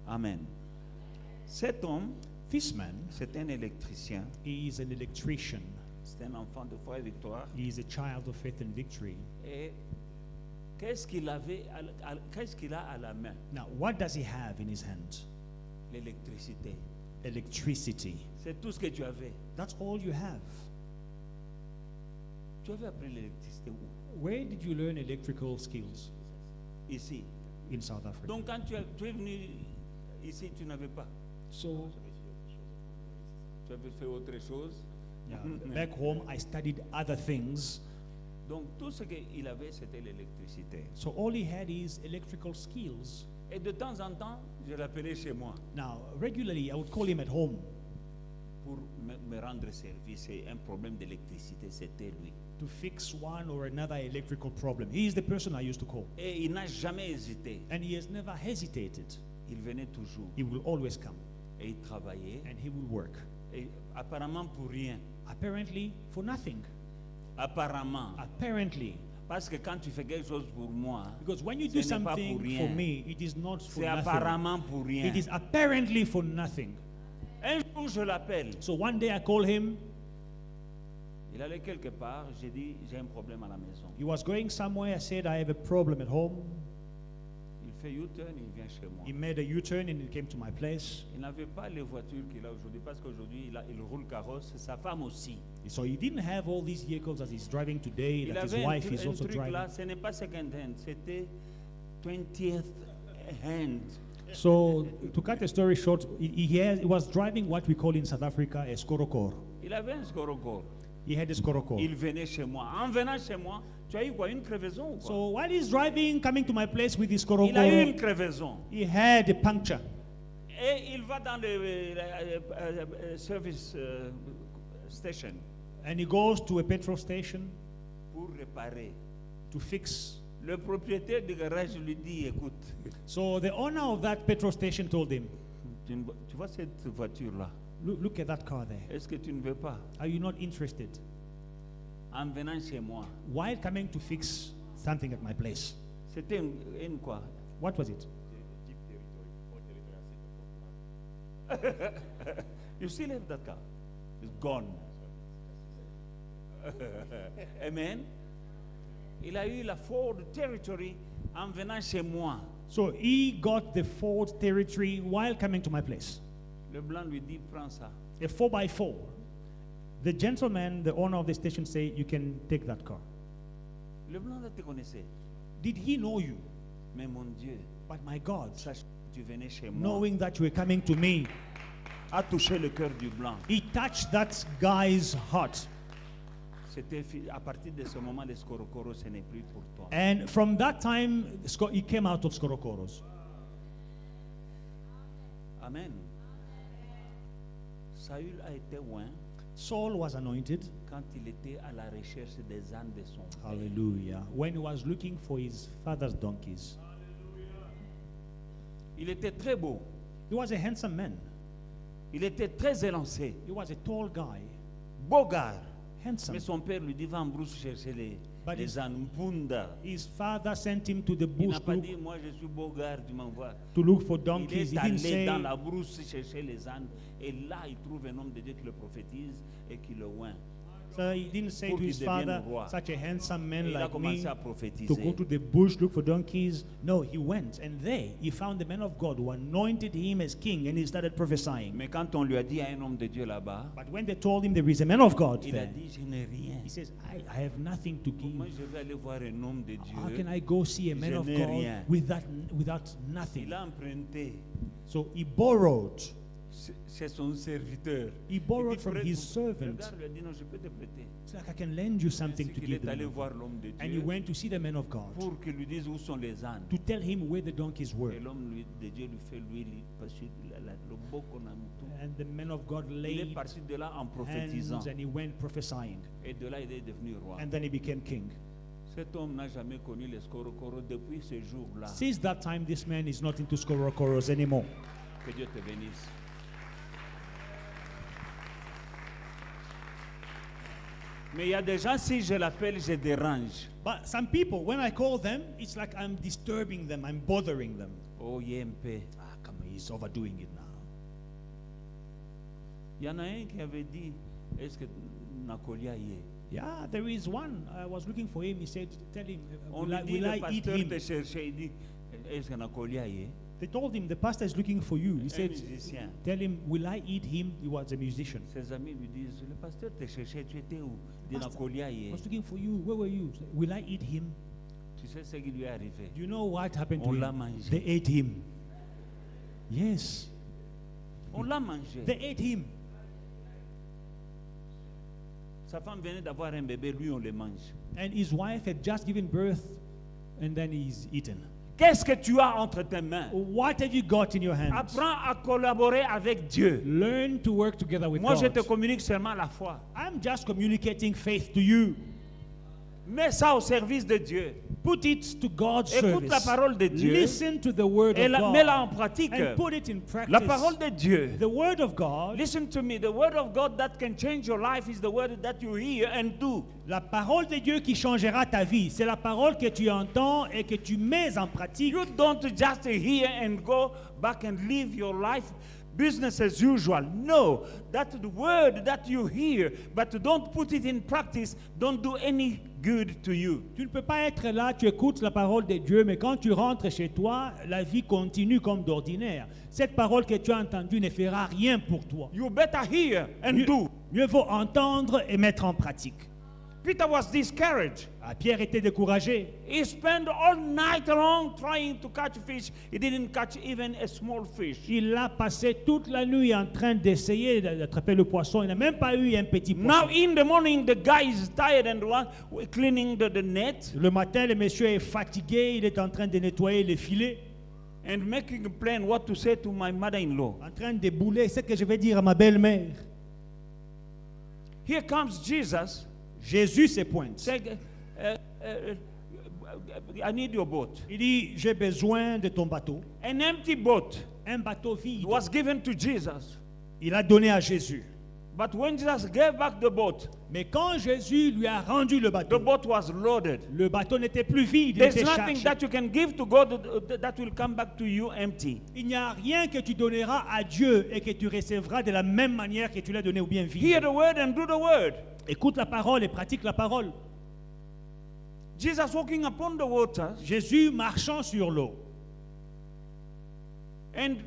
Amen. Cet homme, This man, c'est un électricien. he is an electrician. C'est un enfant de foi et victoire. He is a child of faith and victory. Et qu'est-ce qu'il avait, qu'est-ce qu'il a à la main? Now, what does he have in his hand? L'électricité. Electricity. C'est tout ce que tu avais. That's all you have. Tu avais appris l'électricité où? Where did you learn electrical skills? Ici. In South Africa. Donc quand tu es venu ici, tu n'avais pas. So, Tu avais fait autre chose. yeah, back home, I studied other things. Donc tout ce qu'il avait, c'était l'électricité. So all he had is electrical skills. Et de temps en temps, je l'appelais chez moi Now, regularly, I would call him at home pour me rendre service. Et un problème d'électricité, c'était lui. to fix one or another electrical problem. He is the person I used to call. Et il n'a jamais hésité. And he has never hesitated. Il venait toujours. He will always come Et il travaillait. and he will work. Et apparemment pour rien. Apparently, for nothing. Apparemment. Apparently. Parce que quand tu fais quelque chose pour moi, Because when you Ce do n'est pas something pour rien. for me, it is not for c'est nothing. apparemment pour rien. It is apparently for nothing. Un jour, je l'appelle. So one day I call him. Il allait quelque part. J'ai dit, j'ai un problème à la maison. He was going somewhere. I said, I have a problem at home. Il fait U-turn, il vient chez moi. He made a U-turn and he came to my place. Il n'avait pas les voitures qu'il a aujourd'hui parce qu'aujourd'hui, il roule carrosse. Sa femme aussi. So he didn't have all these vehicles that he's driving today, Il that his avait wife is un also truc driving. là. Ce n'est pas second hand, c'était 20th hand. So to cut the story short, he was driving what we call in South Africa a skorokor. Il avait un Skorokor. He had a skorokor. Il venait chez moi. En venant chez moi, tu as eu quoi? Une crevaison ou quoi? So while he's driving, coming to my place with his Il a eu une skorokor, crevaison. he had a puncture. Et il va dans le service station And he goes to a petrol station pour réparer. to fix. Le propriétaire du garage lui dit, écoute, So the owner of that petrol station told him, tu vois cette voiture-là, look at that car there. est-ce que tu ne veux pas? Are you not interested? en venant chez moi. while coming to fix something at my place. C'était une quoi? What was it? You still have that car? It's gone. Amen. Il a eu la Ford Territory en venant chez moi. So he got the Ford Territory while coming to my place. Le blanc lui dit, prends ça. A 4x4. The gentleman, the owner of the station, say, you can take that car. Le blanc là te connaissait. Did he know you? Mais mon Dieu, But my God, sache que tu venais chez moi, knowing that you were coming to me, a touché le cœur du blanc. he touched that guy's heart. À partir de ce moment, le Skorokoro, ce n'est plus pour toi. And from that time, he came out of Skorokoros. Amen. Saül a été oint Saul was anointed. quand il était à la recherche des ânes de son père. Hallelujah. When he was looking for his father's donkeys. Il était très beau. He was a handsome man. Il était très élancé. He was a tall guy. Beau gars. Handsome. Mais son père lui dit, va en brousse chercher But les ânes. Mpunda. His father sent him to the Il bush n'a pas dit, moi je suis beau gars, tu m'envoies. to look for Il donkeys. est He didn't allé say, dans la brousse chercher les ânes. Et là, il trouve un homme de Dieu qui le prophétise et qui le oint. so he didn't say Pour to qu'il his devienne father, roi. such a handsome Et man il a like me, commencé à to prophétiser. go to the bush, look for donkeys. No, he went. And there, he found the man of God who anointed him as king, and he started prophesying. Mais quand on lui a dit à un homme de Dieu là-bas, But when they told him there is a man of God il a there, dit, je n'ai rien. he says, I have nothing to Comment give. je vais aller voir un homme de How can Dieu? I go see a man Je of n'ai God rien. without nothing? Il a emprunté. So he borrowed. C'est son serviteur. He borrowed Il dit, from prête- his Le servant. gars lui a dit, non, je peux te prêter. It's like I can lend you something Ainsi to qu'il give est allé them. voir l'homme de And he Dieu went to see the man of God pour qu'il lui dise où sont les ânes. to tell him where the donkeys were. Et l'homme de Dieu lui fait l'huile parce que le beau qu'on a mis tout. And the man of God Il est laid parti de là en prophétisant. hands and he went prophesying. Et de là, il est devenu roi. And then he became king. Cet homme n'a jamais connu les Skorokoro depuis ce jour-là. Since that time, this man is not into Skorokoros anymore. Que Dieu te bénisse. Mais il y a des gens, si je l'appelle, je dérange. But some people, when I call them, it's like I'm disturbing them, I'm bothering them. Oh, YMP. Ah, come on, he's overdoing it now. Il y en a un qui avait dit, est-ce que Nakolia y est? Yeah, there is one. I was looking for him. He said, tell him, On will lui dit, I le eat pasteur him? te cherchait, il dit, est-ce que Nakolia y est? They told him, the pastor is looking for you. He Un said, musicien. tell him, will I eat him? He was a musician. Ses amis lui disent, le pasteur te cherchait, tu étais où? Il dit, Pasteur, Nakolia y I est. was looking for you. Where were you? Will I eat him? Tu sais ce qui lui est arrivé? Do you know what happened to On l'a him? mangé. They ate him. Yes, On l'a mangé. they ate him. Sa femme venait d'avoir un bébé, lui on le mange. And his wife had just given birth, and then he's eaten. Qu'est-ce que tu as entre tes mains? What have you got in your hands? Apprends à collaborer avec Dieu. Learn to work together with Moi, je God. te communique seulement la foi. I'm just communicating faith to you. Mets ça au service de Dieu. Put it to God's Écoute la service. parole de Dieu Listen to the word et of God. mets-la en pratique. And put it in practice. La parole de Dieu. The word of God. Listen to me. The word of God that can change your life is the word that you hear and do. La parole de Dieu qui changera ta vie, c'est la parole que tu entends et que tu mets en pratique. You don't just hear and go back and live your life business as usual. No, that's the word that you hear, but don't put it in practice. Don't do any good to you. Tu ne peux pas être là, tu écoutes la parole de Dieu, mais quand tu rentres chez toi, la vie continue comme d'ordinaire. Cette parole que tu as entendue ne fera rien pour toi. You better hear and Mieux, do. mieux vaut entendre et mettre en pratique. Peter was discouraged. Ah, Pierre était découragé. He spent all night long trying to catch fish. He didn't catch even a small fish. Il a passé toute la nuit en train d'essayer d'attraper le poisson. Il n'a même pas eu un petit Now poisson. in the morning, the guy is tired and cleaning the net Le matin, le monsieur est fatigué. Il est en train de nettoyer les filets, and making a plan what to say to my mother-in-law. en train de bouler. C'est ce que je vais dire à ma belle-mère. Here comes Jesus. Jésus se pointe. Say, I need your boat. Il dit, j'ai besoin de ton bateau. An empty boat Un bateau vide. was given to Jesus. Il a donné à Jésus. But when Jesus gave back the boat quand Jésus lui a rendu le bateau was loaded. n'était plus vide, il There's était nothing chargé. that you can give to God that will come back to you empty. Il n'y a rien que tu donneras à Dieu et que tu recevras de la même manière que tu l'as donné ou bien vide. Hear the word and do the word. Écoute la parole et pratique la parole. Jesus walking upon the waters, Jésus marchant sur l'eau. and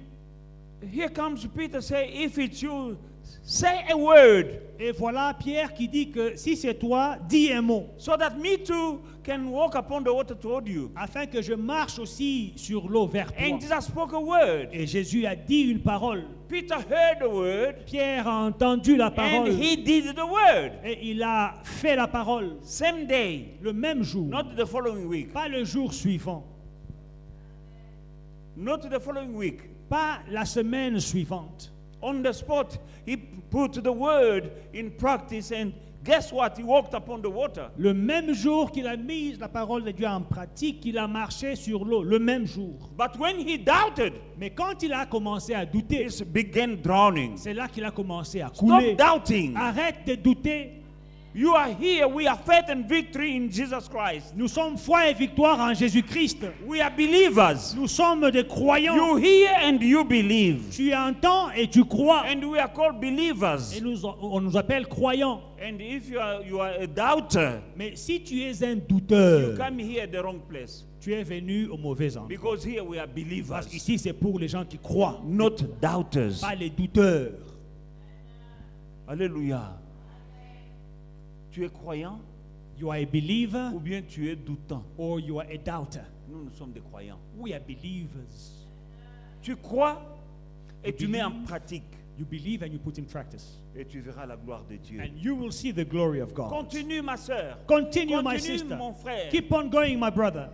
here comes Peter say, if it's you, say a word Et voilà Pierre qui dit que si c'est toi, dis un mot, so that me too can walk upon the water toward you. afin que je marche aussi sur l'eau vers toi. And Jesus spoke a word. Et Jésus a dit une parole. Peter heard the word Pierre a entendu la and parole he did the word. et il a fait la parole Same day, le même jour, not the following week. pas le jour suivant, Not the following week. pas la semaine suivante. On the spot, he put the word in practice, and guess what? He walked upon the water. Le même jour qu'il a mis la parole de Dieu en pratique, il a marché sur l'eau, le même jour. But when he doubted, Mais quand il a commencé à douter, he began drowning. c'est là qu'il a commencé à Stop couler. doubting. Arrête de douter. You are here. We have faith and victory in Jesus Christ. Nous sommes foi et victoire en Jésus-Christ. We are believers. Nous sommes des croyants. You hear and you believe. Tu entends et tu crois. And we are called believers. Et on nous appelle croyants. And if you are a doubter, Mais si tu es un you douteur, come here at the wrong place. tu es venu au mauvais endroit. Because here we are Parce believers, qu'ici, c'est pour les gens qui croient, not doubters. pas les douteurs. Alléluia. Tu es croyant You are a believer ou bien tu es doutant? or you are a doubter. Nous sommes des croyants. We are believers. Tu crois et You tu mets en believe. pratique You believe and you put in practice. et tu verras la gloire de Dieu. And you will see the glory of God. Continue ma sœur. Continue, my Continue, sister. mon frère. Keep on going, my brother.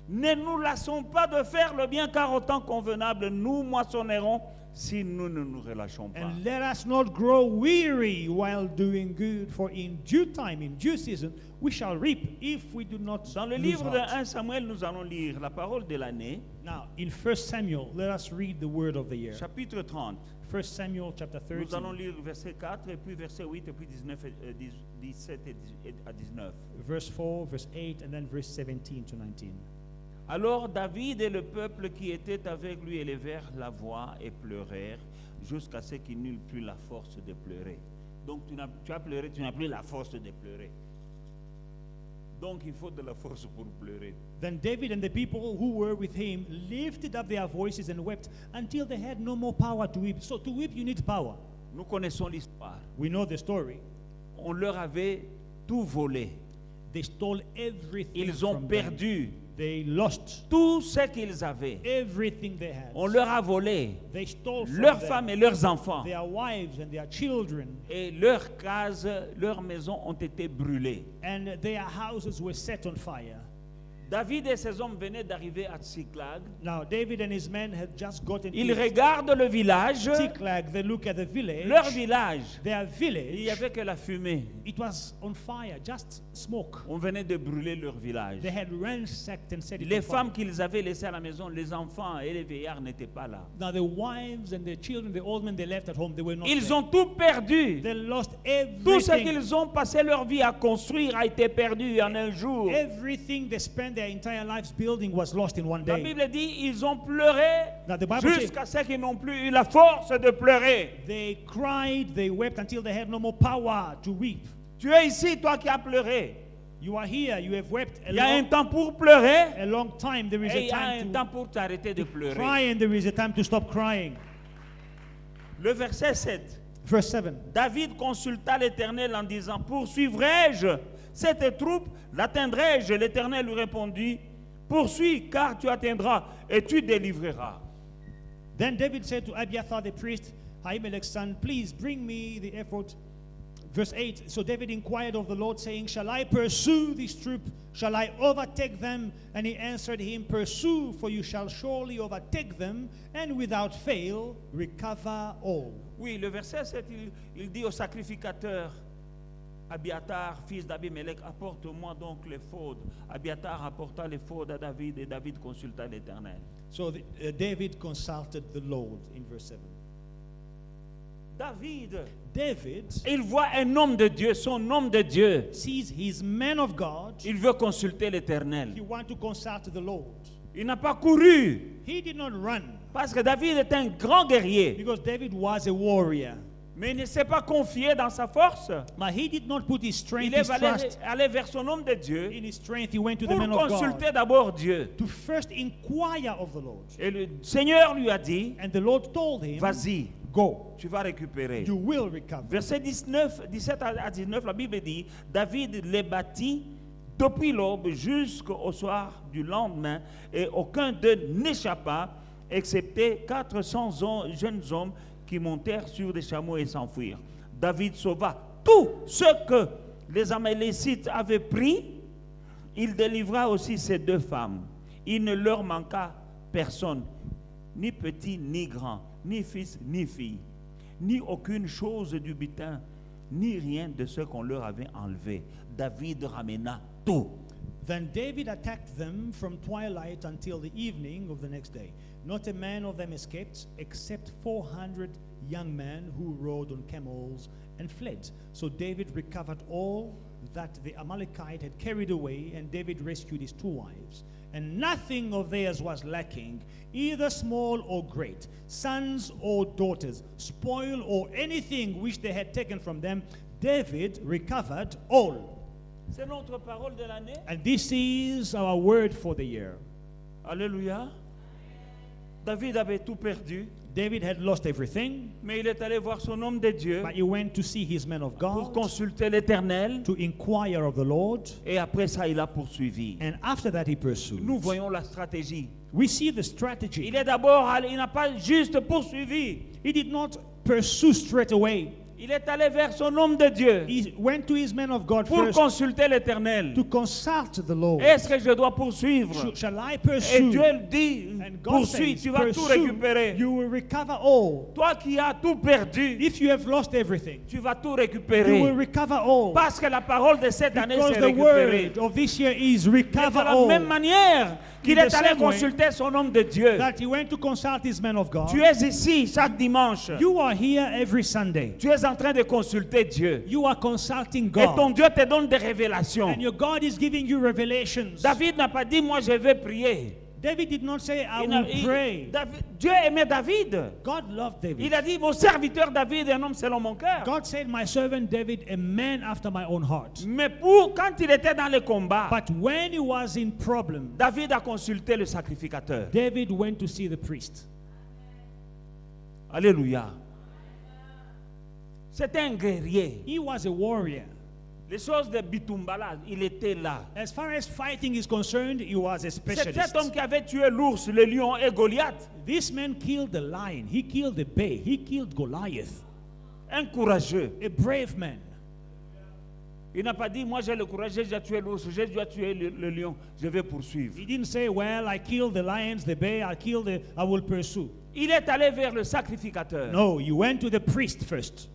Ne nous lassons pas de faire le bien car au temps convenable nous moissonnerons si nous ne nous relâchons pas. And let us not grow weary while doing good, for in due time, in due season, we shall reap if we do not Dans le lose livre de heart. 1 Samuel, nous allons lire la parole de l'année, Now, in 1 Samuel, let us read the word of the year. chapitre 30. 1 Samuel chapter Nous allons 13, lire verset 4 et puis verset 8 et puis 17 à 19. verse 4, verse 8, and then verse 17 to 19. Alors David et le peuple qui était avec lui élevèrent la voix et pleurèrent jusqu'à ce qu'ils n'eurent plus la force de pleurer. Donc tu as pleuré, tu n'as plus la force de pleurer. Donc il faut de la force pour pleurer. Then David and the people who were with him lifted up their voices and wept until they had no more power to weep. So to weep, you need power. Nous connaissons l'histoire. We know the story. On leur avait tout volé. They stole everything Ils ont from them. perdu They lost tout ce qu'ils avaient. everything they had. On leur a volé They stole from leurs them femmes et leurs enfants. their wives and their children, Et leurs cases, leurs maisons ont été brûlées. and their houses were set on fire. David et ses hommes venaient d'arriver à Tsiklag. Now David and his men had just gotten Ils to regardent le village, Ziklag. They look at the village. leur village. Their Il n'y village, avait que la fumée. it was on fire, just smoke. On venait de brûler leur village. They had ransacked and set it Les on fire. femmes qu'ils avaient laissées à la maison, les enfants et les vieillards n'étaient pas là. Now the wives and the children, the old men they left at home, they were not Ils there. ont tout perdu. They lost Tout ce everything. qu'ils ont passé leur vie à construire a été perdu en un jour. Everything they spent their entire lives building was lost in one La day. Bible dit ils ont pleuré Now the Bible says jusqu'à ce qu'ils n'ont plus eu la force de pleurer. they cried, they wept until they had no more power to weep. Tu es ici, toi qui as pleuré. You are here, you have wept Il y a un long, temps pour pleurer a long time. There is et a il y a un time temps to pour t'arrêter de pleurer. cry and there is a time to stop crying. Le verset 7. Verse 7. David consulta l'Éternel en disant, poursuivrai-je cette troupe, l'atteindrai-je? L'Éternel lui répondit, poursuis, car tu atteindras et tu délivreras. Then David said to Abiathar the priest, Ahimelech's son, please bring me the ephod. Verse 8. So David inquired of the Lord, saying, shall I pursue this troop? Shall I overtake them? And he answered him, pursue, for you shall surely overtake them, and without fail recover all. Oui, le verset 7, il dit au sacrificateur, Abiathar, fils d'Abimelech, apporte-moi donc l'éphod. Abiathar apporta l'éphod à David et David consulta l'Éternel. So David consulted the Lord in verse 7. David il voit un homme de Dieu, son homme de Dieu. sees his man of God. Il veut consulter He l'Éternel. wants to consult the Lord. Il n'a pas couru He did not run parce que David est un grand guerrier. because David was a warrior. Mais il ne s'est pas confié dans sa force. But he did not put his strength, Il his est trust allé vers son homme de Dieu in his strength. He went to the pour man of consulter God d'abord Dieu. to first inquire of the Lord. Et le Seigneur lui a dit, And the Lord told him, vas-y, go, tu vas récupérer. you will recover. Verset 17 à 19, la Bible dit, David les bâtit depuis l'aube jusqu'au soir du lendemain, et aucun d'eux n'échappa, excepté 400 jeunes hommes qui montèrent sur des chameaux et s'enfuirent. David sauva tout ce que les Amalécites avaient pris. Il délivra aussi ces deux femmes. Il ne leur manqua personne, ni petit ni grand, ni fils ni fille, ni aucune chose du butin, ni rien de ce qu'on leur avait enlevé. David ramena tout. Then David attacked them from twilight until the evening of the next day. Not a man of them escaped, except 400 young men who rode on camels and fled. So David recovered all that the Amalekite had carried away, and David rescued his two wives. And nothing of theirs was lacking, either small or great, sons or daughters, spoil or anything which they had taken from them. David recovered all. C'est notre parole de l'année. And this is our word for the year. Alléluia. David avait tout perdu, David had lost everything, mais il est allé voir son homme de Dieu but he went to see his man of pour God consulter l'Éternel. to inquire of the Lord, Et après ça, il a poursuivi. and after that he pursued. Nous voyons la stratégie. We see the strategy. Il est d'abord allé, il n'a pas juste poursuivi. He did not pursue straight away. Il est allé vers son homme de Dieu He went to his man of God pour first consulter l'Éternel. to consult the Lord. Est-ce que je dois poursuivre? Shall I Et pursue? Dieu dit, And God poursuis, says, tu vas tout pursue, récupérer. you will recover all. Toi qui as tout perdu, If you have lost everything, tu vas tout you will récupérer. recover all. Parce que la parole de cette année, Because c'est the récupérer. word of this year is Et de recover la all. même manière qu'il In est the allé same way consulter son homme de Dieu. That he went to consult his man of God. Tu es ici chaque dimanche. You are here every Sunday. Tu es en train de consulter Dieu. You are consulting Et ton God. Dieu te donne des révélations. And your God is giving you revelations. David n'a pas dit, moi je vais prier. David did not say, I Il n'a- will pray. Dieu aimait David. God loved David. Il a dit, mon serviteur David est un homme selon mon cœur. God said, my servant David, a man after my own heart. Mais quand il était dans les combats, But when he was in problem, David a consulté le sacrificateur. David went to see the priest. Alléluia. C'était un guerrier. He was a warrior. Les choses de Bitumbala, il était là. As far as fighting is concerned, he was a C'est specialist. cet homme qui avait tué l'ours, le lion et Goliath. This man killed the lion. He killed the bear. He killed Goliath. Un courageux. A brave man. Il n'a pas dit, moi j'ai le courage, j'ai déjà tué l'ours, j'ai déjà tué le lion, je vais poursuivre. He didn't say, well, I killed the lions, the bear, I will pursue. Il est allé vers le sacrificateur. No, you went to the priest first.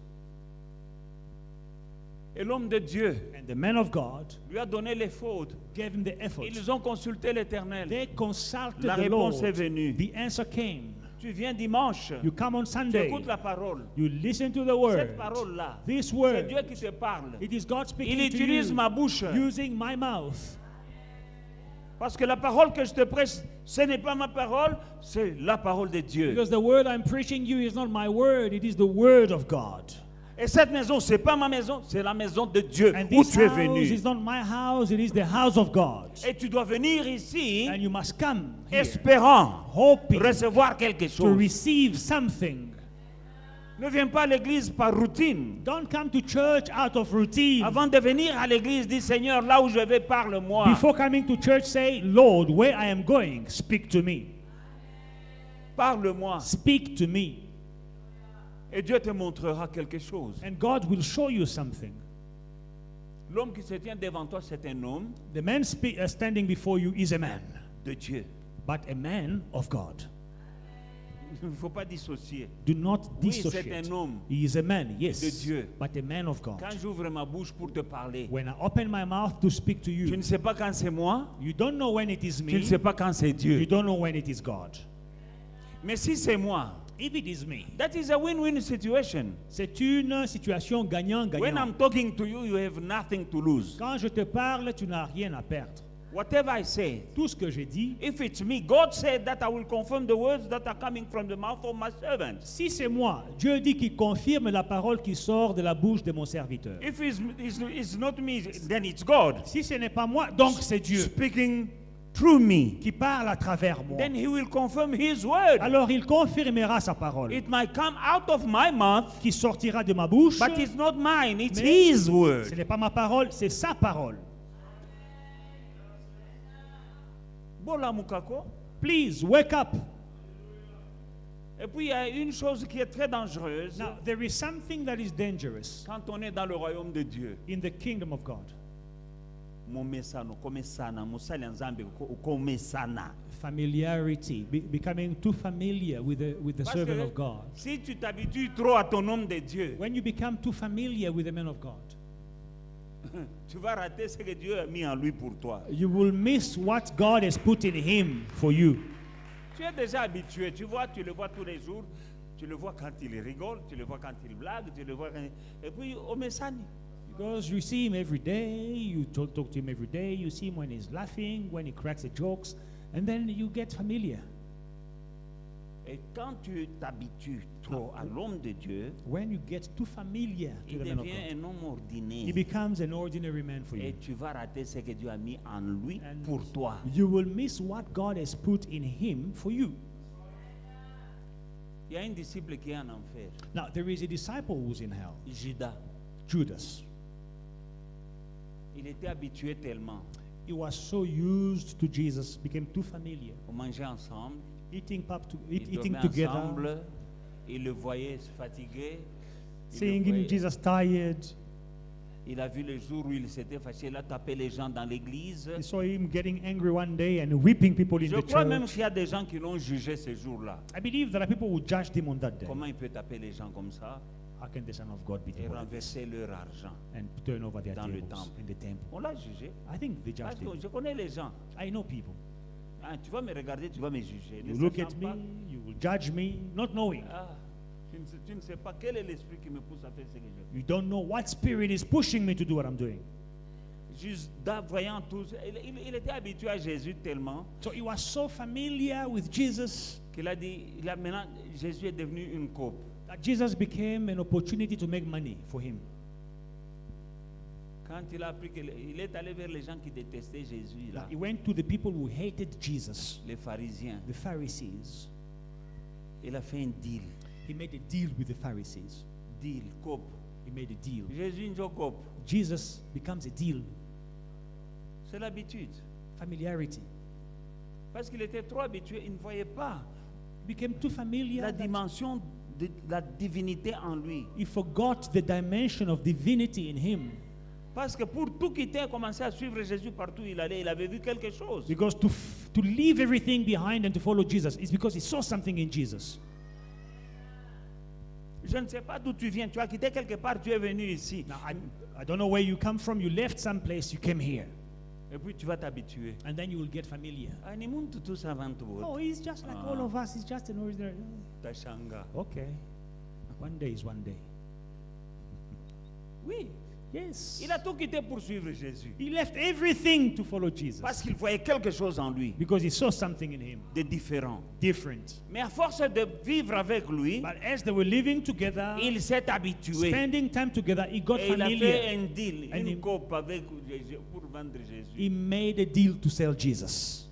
Et l'homme de Dieu And the man of God lui a donné les fautes. gave him the effort. Ils ont consulté l'Éternel. They consulted La the réponse Lord. est venue. The answer came. Tu viens dimanche, You come on tu Sunday. écoutes la parole. You listen to the Cette word. parole-là, This c'est word. Dieu qui te parle. It is God Il speaking to utilise you ma bouche. using my mouth. Parce que la parole que je te prêche, ce n'est pas ma parole, c'est la parole de Dieu. Because the word I'm preaching you is not my word, it is the word of God. Et cette maison, c'est pas ma maison, c'est la maison de Dieu And où this tu es house venu. is not my house, it is the house of God. Et tu dois venir ici And you must come here espérant hoping recevoir quelque to chose. receive something. Ne viens pas à l'église par routine. Don't come to church out of routine. Avant de venir à l'église, dis Seigneur, là où je vais, parle-moi. Before coming to church, say, Lord, where I am going, speak to me. Parle-moi. Speak to me. Et Dieu te montrera quelque chose. And God will show you something. L'homme qui se tient devant toi, c'est un homme The man standing before you is a man, de Dieu. but a man of God. Il ne faut pas dissocier. Do not Oui, c'est dissociate. un homme He is a man, yes, de Dieu. but a man of God. Quand j'ouvre ma bouche pour te parler, When I open my mouth to speak to tu you, ne sais pas quand c'est moi, you don't know when it is tu me, ne sais pas quand c'est you Dieu. don't know when it is God. Mais si c'est moi, If it is me, that is a win-win situation. c'est une situation When gagnant-gagnant. I'm talking to you, you have nothing to lose. Quand je te parle, tu n'as rien à perdre. Whatever I say, Tout ce que j'ai dit, if it's me, God said that I will confirm the words that are coming from the mouth of my servants. si c'est moi, Dieu dit qu'il confirme la parole qui sort de la bouche de mon serviteur. If it's not me, then it's God Si ce n'est pas moi, donc c'est Dieu speaking through me. qui parle à travers moi. Then He will confirm His word. Alors il confirmera sa parole It might come out of my mouth, qui sortira de ma bouche. but it's not mine, it's Mais His ce word. n'est pas ma parole, c'est sa parole. Bola mukako. Please wake up. Et puis il y a une chose qui est très dangereuse Now, there is something that is dangerous quand on est dans le royaume de Dieu. in the kingdom of God. Momesano, komesana, musali nzambe, komesana. Familiarity, becoming too familiar with the Parce servant que of God. si tu t'habitues trop à ton homme de Dieu, When you become too familiar with the man of God, tu vas rater ce que Dieu a mis en lui pour toi. you will miss what God has put in him for you. Tu es déjà habitué, tu vois, tu le vois tous les jours, tu le vois quand il rigole, tu le vois quand il blague, tu le vois quand... Et puis, omesani. Because you see him every day, you talk to him every day, you see him when he's laughing, when he cracks the jokes, and then you get familiar. Et quand tu t'habitues trop à l'homme de Dieu, When you get too familiar to il the man of devient God, un homme he ordinaire. becomes an ordinary man for you. Et tu vas rater ce que Dieu a mis en lui And pour toi. you will miss what God has put in him for you. Il y a un disciple qui est en enfer, Now, there is a disciple who's in hell, Judas. Judas. Il était habitué tellement. He was so used to Jesus, became too familiar. On mangeait ensemble, Eating, ils eating dormaient together, ensemble, il le voyait se fatiguer. Il, le seeing voyait- Jesus tired. il a vu le jour où il s'était fâché, il a tapé les gens dans l'église. He saw him getting angry one day and whipping people in Je the crois même church. qu'il y a des gens qui l'ont jugé ce jour-là. I believe there are people who judged him on that day. Comment il peut taper les gens comme ça How can the Son of God be et the renverser leur argent? and turn over their dans le tables temple? in the temple? On l'a jugé. I think they Parce judged que him. je connais les gens. I know people. Ah, tu vas me regarder, tu vas me juger. Ne You look sachant at pas- me, you will judge me, not knowing. Ah, tu ne sais pas quel est l'esprit qui me pousse à faire ce que je fais. You don't know what spirit is pushing me to do what I'm doing. Judas, voyant tout, il était habitué à Jésus tellement So he was so familiar with Jesus qu'il a dit, maintenant, Jésus est devenu une coupe. that Jesus became an opportunity to make money for him. Quand il a appris qu'il il est allé vers les gens qui détestaient Jésus, là, He went to the people who hated Jesus, les pharisiens, the Pharisees. il a fait un deal. He made a deal with the Pharisees. Deal, coupe. He made a deal. Jésus, une coupe. Jesus becomes a deal. C'est l'habitude. Familiarity. Parce qu'il était trop habitué, il ne voyait pas Became too familiar. la that dimension de la divinité en lui. he forgot the dimension of divinity in him. Parce que pour tout quitter, commencer à suivre Jésus partout où il allait, il avait vu quelque chose. Because to leave everything behind and to follow Jesus is because he saw something in Jesus. Je ne sais pas d'où tu viens. Tu as quitté quelque part, tu es venu ici. Now, I don't know where you come from. You left some place, you came here. Et puis tu vas t'habituer. And then you will get familiar. Ah, ni muntu tu savantu Oh, he's just like all of us. He's just an ordinary. tashanga. Okay. One day is one day. Oui, Yes. il a tout quitté pour suivre Jésus. He left everything to follow Jesus. Parce qu'il voyait quelque chose en lui Because he saw something in him de différent. different. Mais à force de vivre avec lui, But as they were living together, il s'est habitué. spending time together, he got Et il a fait familiar. un deal, And une he- coupe avec Jésus pour vendre Jésus. He made a deal to sell Jesus.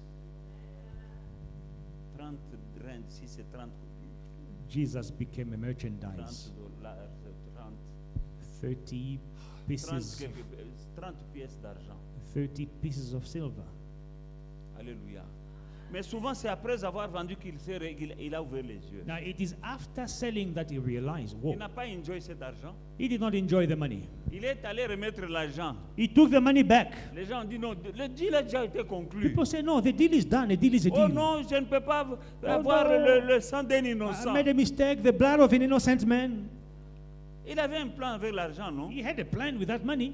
30 rentes, si c'est 30, Jesus became a 30 merchandise. dollars, 30, 30 pieces, 30 pièces d'argent. 30 pieces of silver. Alléluia. Mais souvent, c'est après avoir vendu qu'il a ouvert les yeux. Now it is after selling that he realized, Il whoa, n'a pas enjoyé cet argent. he did not enjoy the money. Il est allé remettre l'argent. He took the money back. Les gens ont dit non, le deal a déjà été conclu. People say, no, the deal is done. A deal is a Oh deal. non, je ne peux pas avoir no. le sang d'un I innocent. made a mistake. The blood of an innocent man. Il avait un plan avec l'argent, non? He had a plan with that money.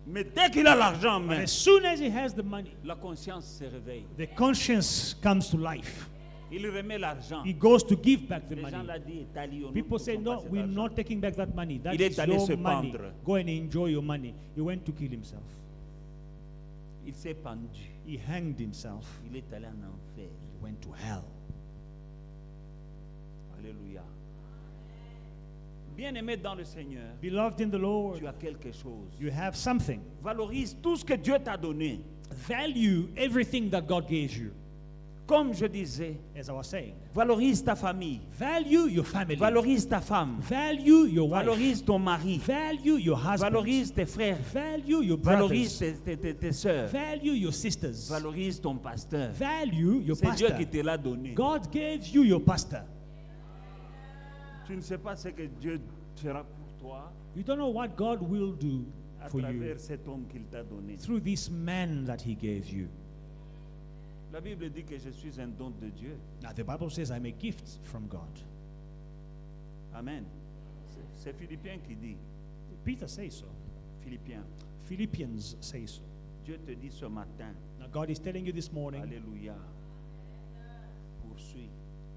Mais dès qu'il a l'argent en But main, as soon as he has the money, la conscience se réveille. the conscience comes to life. Il remet l'argent. he goes to give back the Les gens money. l'ont dit, Tali, on People ne say, prend no, pas cet we're argent. not taking back that money. That Il est is allé your se money. pendre. Go and enjoy your money. He went to kill himself. Il s'est pendu. He hanged himself. Il est allé en enfer. He went to hell. Alléluia. Bien-aimé dans le Seigneur, Beloved in the Lord, tu as quelque chose. you have something. Valorise tout ce que Dieu t'a donné. Value everything that God gave you. Comme je disais, As I was saying, valorise ta famille. value your family. Valorise ta femme. Value your wife. Valorise ton mari. Value your husband. Valorise tes frères. Value your Valorise brothers. tes soeurs. Value your sisters. Valorise ton pasteur. Value your C'est Dieu pastor. qui te l'a donné. God gave you your pastor. Tu ne sais pas ce que Dieu fera pour toi You don't know what God will do à for you travers cet homme qu'il t'a donné. through this man that he gave you. La Bible dit que je suis un don de Dieu. Now the Bible says I'm a gift from God. Amen. C'est Philippiens qui dit. Peter says so. Philippiens. Philippians say so. Dieu te dit ce matin. Now God is telling you this morning, Alléluia. Poursuis.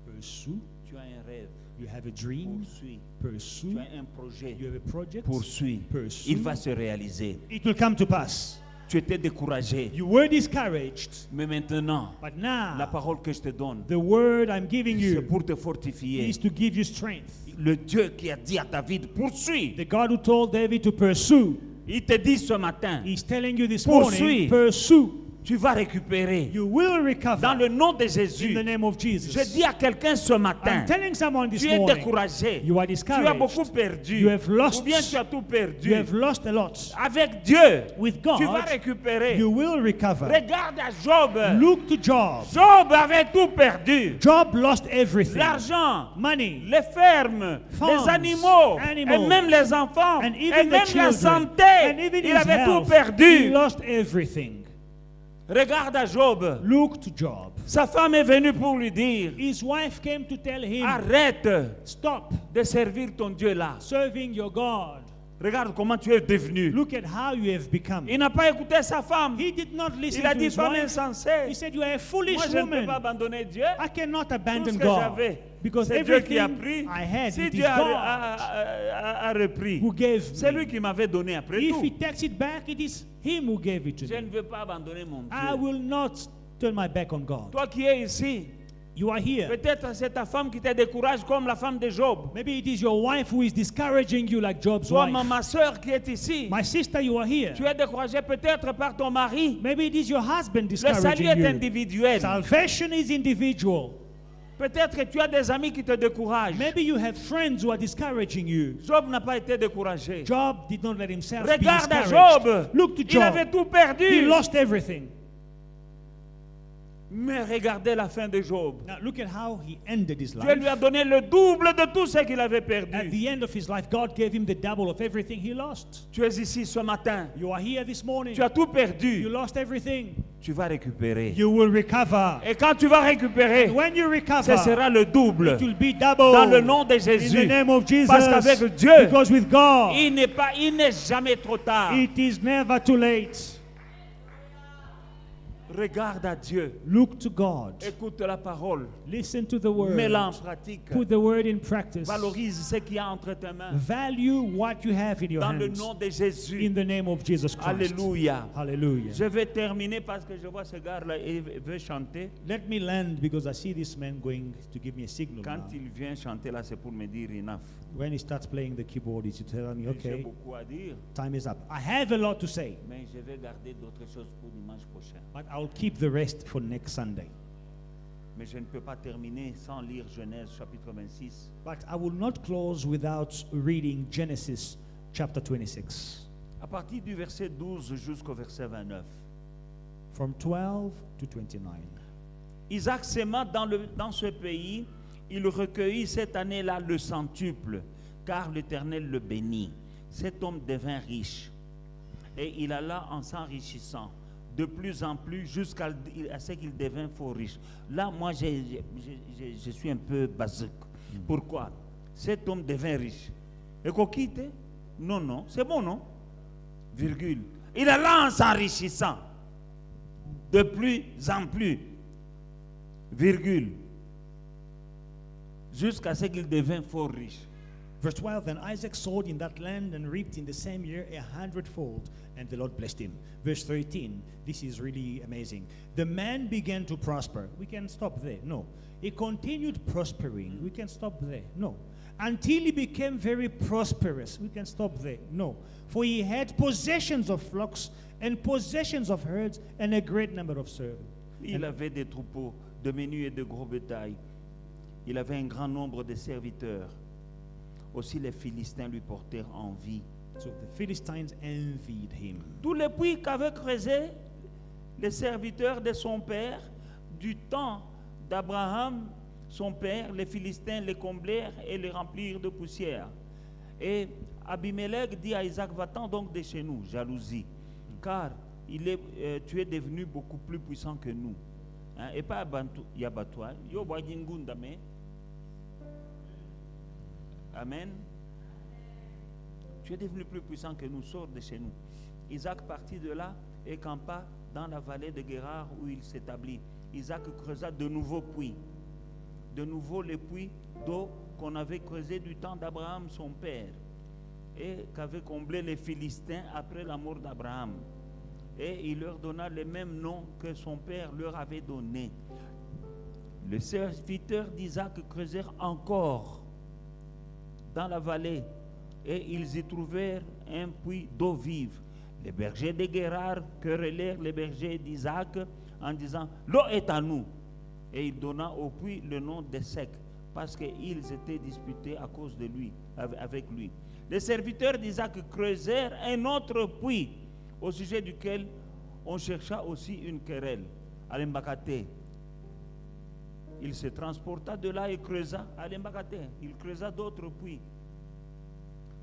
pursue. Tu as un rêve. You have a dream. Poursuis. Pursue. Tu as un projet. You have a project. Poursuis. Pursue. Il va se réaliser. It will come to pass. Tu étais découragé. You were discouraged, Mais maintenant, but la now parole que je te donne, the word I'm giving c'est you pour te fortifier. is to give you strength. Le Dieu qui a dit à David, poursuis. The God who told David to pursue, Il te dit ce matin, he's telling you this Poursuis. morning, pursue. tu vas récupérer. You will recover Dans le nom de in Jésus, the name of Jesus. je dis à quelqu'un ce matin, I'm telling someone this tu es morning, découragé. you are Tu as beaucoup discouraged. perdu. You have lost. Ou bien tu as tout perdu. You have lost a lot. Avec Dieu, With tu vas God, récupérer. you will recover. Regarde à Job. Look to Job. Job avait tout perdu. Job lost everything. L'argent, Money, les fermes, Farms, les animaux, animals, et même les enfants, and et even the même la children, santé. and even Il his avait tout health. He perdu. lost everything. Regarde à Job. Look to Job. Sa femme est venue pour lui dire, His wife came to tell him, arrête stop de servir ton Dieu là. serving your God. Regarde comment tu es devenu. Look at how you have become. Il n'a pas écouté sa femme. He did not listen Il a to dit, his femme wife. insensée. He said, you are a foolish Moi, je ne peux woman. pas abandonner Dieu. I cannot Tout abandon ce que God. j'avais, Because c'est Dieu qui a everything pris. I had, Si it Dieu is a God repris, who gave c'est lui me. qui m'avait donné après If tout. he takes it back, it is him who gave it to Je ne me. veux pas abandonner mon I Dieu. will not turn my back on God. Toi qui es ici, You are here. peut-être c'est ta femme qui te décourage comme la femme de Job. Maybe it is your wife who is discouraging you like Job's Toi, wife. ma soeur qui est ici, My sister, you are here. tu es découragé peut-être par ton mari. Maybe it is your husband Le salut discouraging est you. individuel. Salvation is individual. Peut-être que tu as des amis qui te découragent. Maybe you have friends who are discouraging you. Job n'a pas été découragé. Job did not let himself Regarde be à discouraged. Job. Look to Il avait Job. tout perdu. He lost everything. Mais regardez la fin de Job. Now look at how he ended his Dieu lui a life. donné le double de tout ce qu'il avait At perdu. the end of his life, God gave him the double of everything he lost. Tu es ici ce matin. You are here this morning. Tu as tout You perdu. lost everything. Tu vas récupérer. You will recover. Et quand tu vas récupérer, When you ce recover, sera le double. it will be double. Dans le nom de In the Jésus. name of Jesus. Parce qu'avec Dieu, Because with God, il n'est jamais trop tard. it is never too late. Regarde à Dieu. Look to God. Écoute la parole. Listen to the word. Mets-la en pratique. Put the word in practice. Valorise ce qu'il y a entre tes mains. Value what you have in your Dans le hands. nom de Jésus. In the name of Jesus Christ. Alléluia. Hallelujah. Je vais terminer parce que je vois ce gars-là et veut chanter. Let me land because I see this man going to give me a signal Quand now. il vient chanter là, c'est pour me dire enough. When he starts playing the keyboard, he's to tell me, J'ai okay, beaucoup à dire, time is up. I have a lot to say, mais je vais garder d'autres choses pour dimanche prochain. but I'll keep the rest for next Sunday. Mais je ne peux pas terminer sans lire Genèse chapitre 26. But I will not close without reading Genesis chapter 26, À partir du verset 12 jusqu'au verset 29. from 12 to 29. Isaac s'aima dans ce pays. Il recueillit cette année-là le centuple, car l'Éternel le bénit. Cet homme devint riche. Et il alla en s'enrichissant de plus en plus jusqu'à ce qu'il devint fort riche. Là, moi, je suis un peu basique. Pourquoi? Cet homme devint riche. Et qu'on quitte? Non, non. C'est bon, non? Virgule. Il alla en s'enrichissant de plus en plus. Virgule. jusqu'à ce qu'il devienne fort riche. Verse 12, then Isaac sowed in that land and reaped in the same year 100-fold, and the Lord blessed him. Verse 13, this is really amazing. The man began to prosper. We can stop there. No. He continued prospering. We can stop there. No. Until he became very prosperous. We can stop there. No. For he had possessions of flocks and possessions of herds and a great number of servants. Il avait des troupeaux de menus et de gros bétail. Il avait un grand nombre de serviteurs. Aussi les Philistins lui portèrent envie. So the Philistines envied him. Tous les puits qu'avaient creusés les serviteurs de son père, du temps d'Abraham, son père, les Philistins les comblèrent et les remplirent de poussière. Et Abimelech dit à Isaac, va-t'en donc de chez nous, jalousie, car tu es devenu beaucoup plus puissant que nous. Hein, et pas Yabatoi, yo boadingundame. Amen. Tu es devenu plus puissant que nous, sors de chez nous. Isaac partit de là et campa dans la vallée de Guérar où il s'établit. Isaac creusa de nouveaux puits. De nouveau les puits d'eau qu'on avait creusés du temps d'Abraham son père et qu'avaient comblé les Philistins après la mort d'Abraham. Et il leur donna les mêmes noms que son père leur avait donnés. Les serviteurs d'Isaac creusèrent encore dans la vallée, et ils y trouvèrent un puits d'eau vive. Les bergers de Guérar querellèrent les bergers d'Isaac en disant, l'eau est à nous. Et il donna au puits le nom de Sec, parce qu'ils étaient disputés à cause de lui, avec lui. Les serviteurs d'Isaac creusèrent un autre puits, au sujet duquel on chercha aussi une querelle, à l'Embakate. Il se transporta de là et creusa à l'Embakate. Il creusa d'autres puits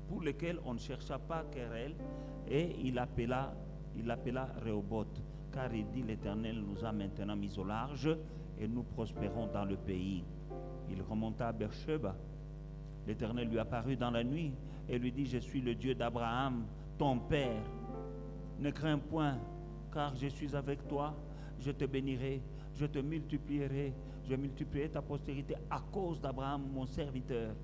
pour lesquels on ne chercha pas querelle, et il l'appela Rehoboth, car il dit, l'Éternel nous a maintenant mis au large et nous prospérons dans le pays. Il remonta à Beersheba. L'Éternel lui apparut dans la nuit et lui dit, je suis le Dieu d'Abraham, ton père. Ne crains point, car je suis avec toi. Je te bénirai, je te multiplierai, je multiplierai ta postérité à cause d'Abraham, mon serviteur.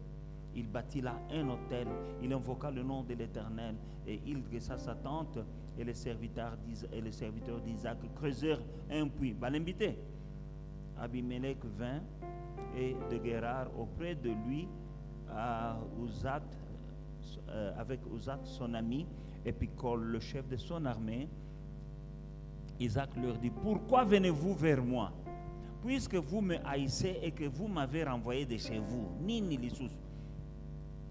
Il bâtit là un autel, il invoqua le nom de l'Éternel, et il dressa sa tente, et les serviteurs d'Isaac creusèrent un puits. L'invité. Abimelech vint et de Guérar auprès de lui avec Uzat son ami, et Picol le chef de son armée. Isaac leur dit, pourquoi venez-vous vers moi, puisque vous me haïssez et que vous m'avez renvoyé de chez vous? Nini Lissus.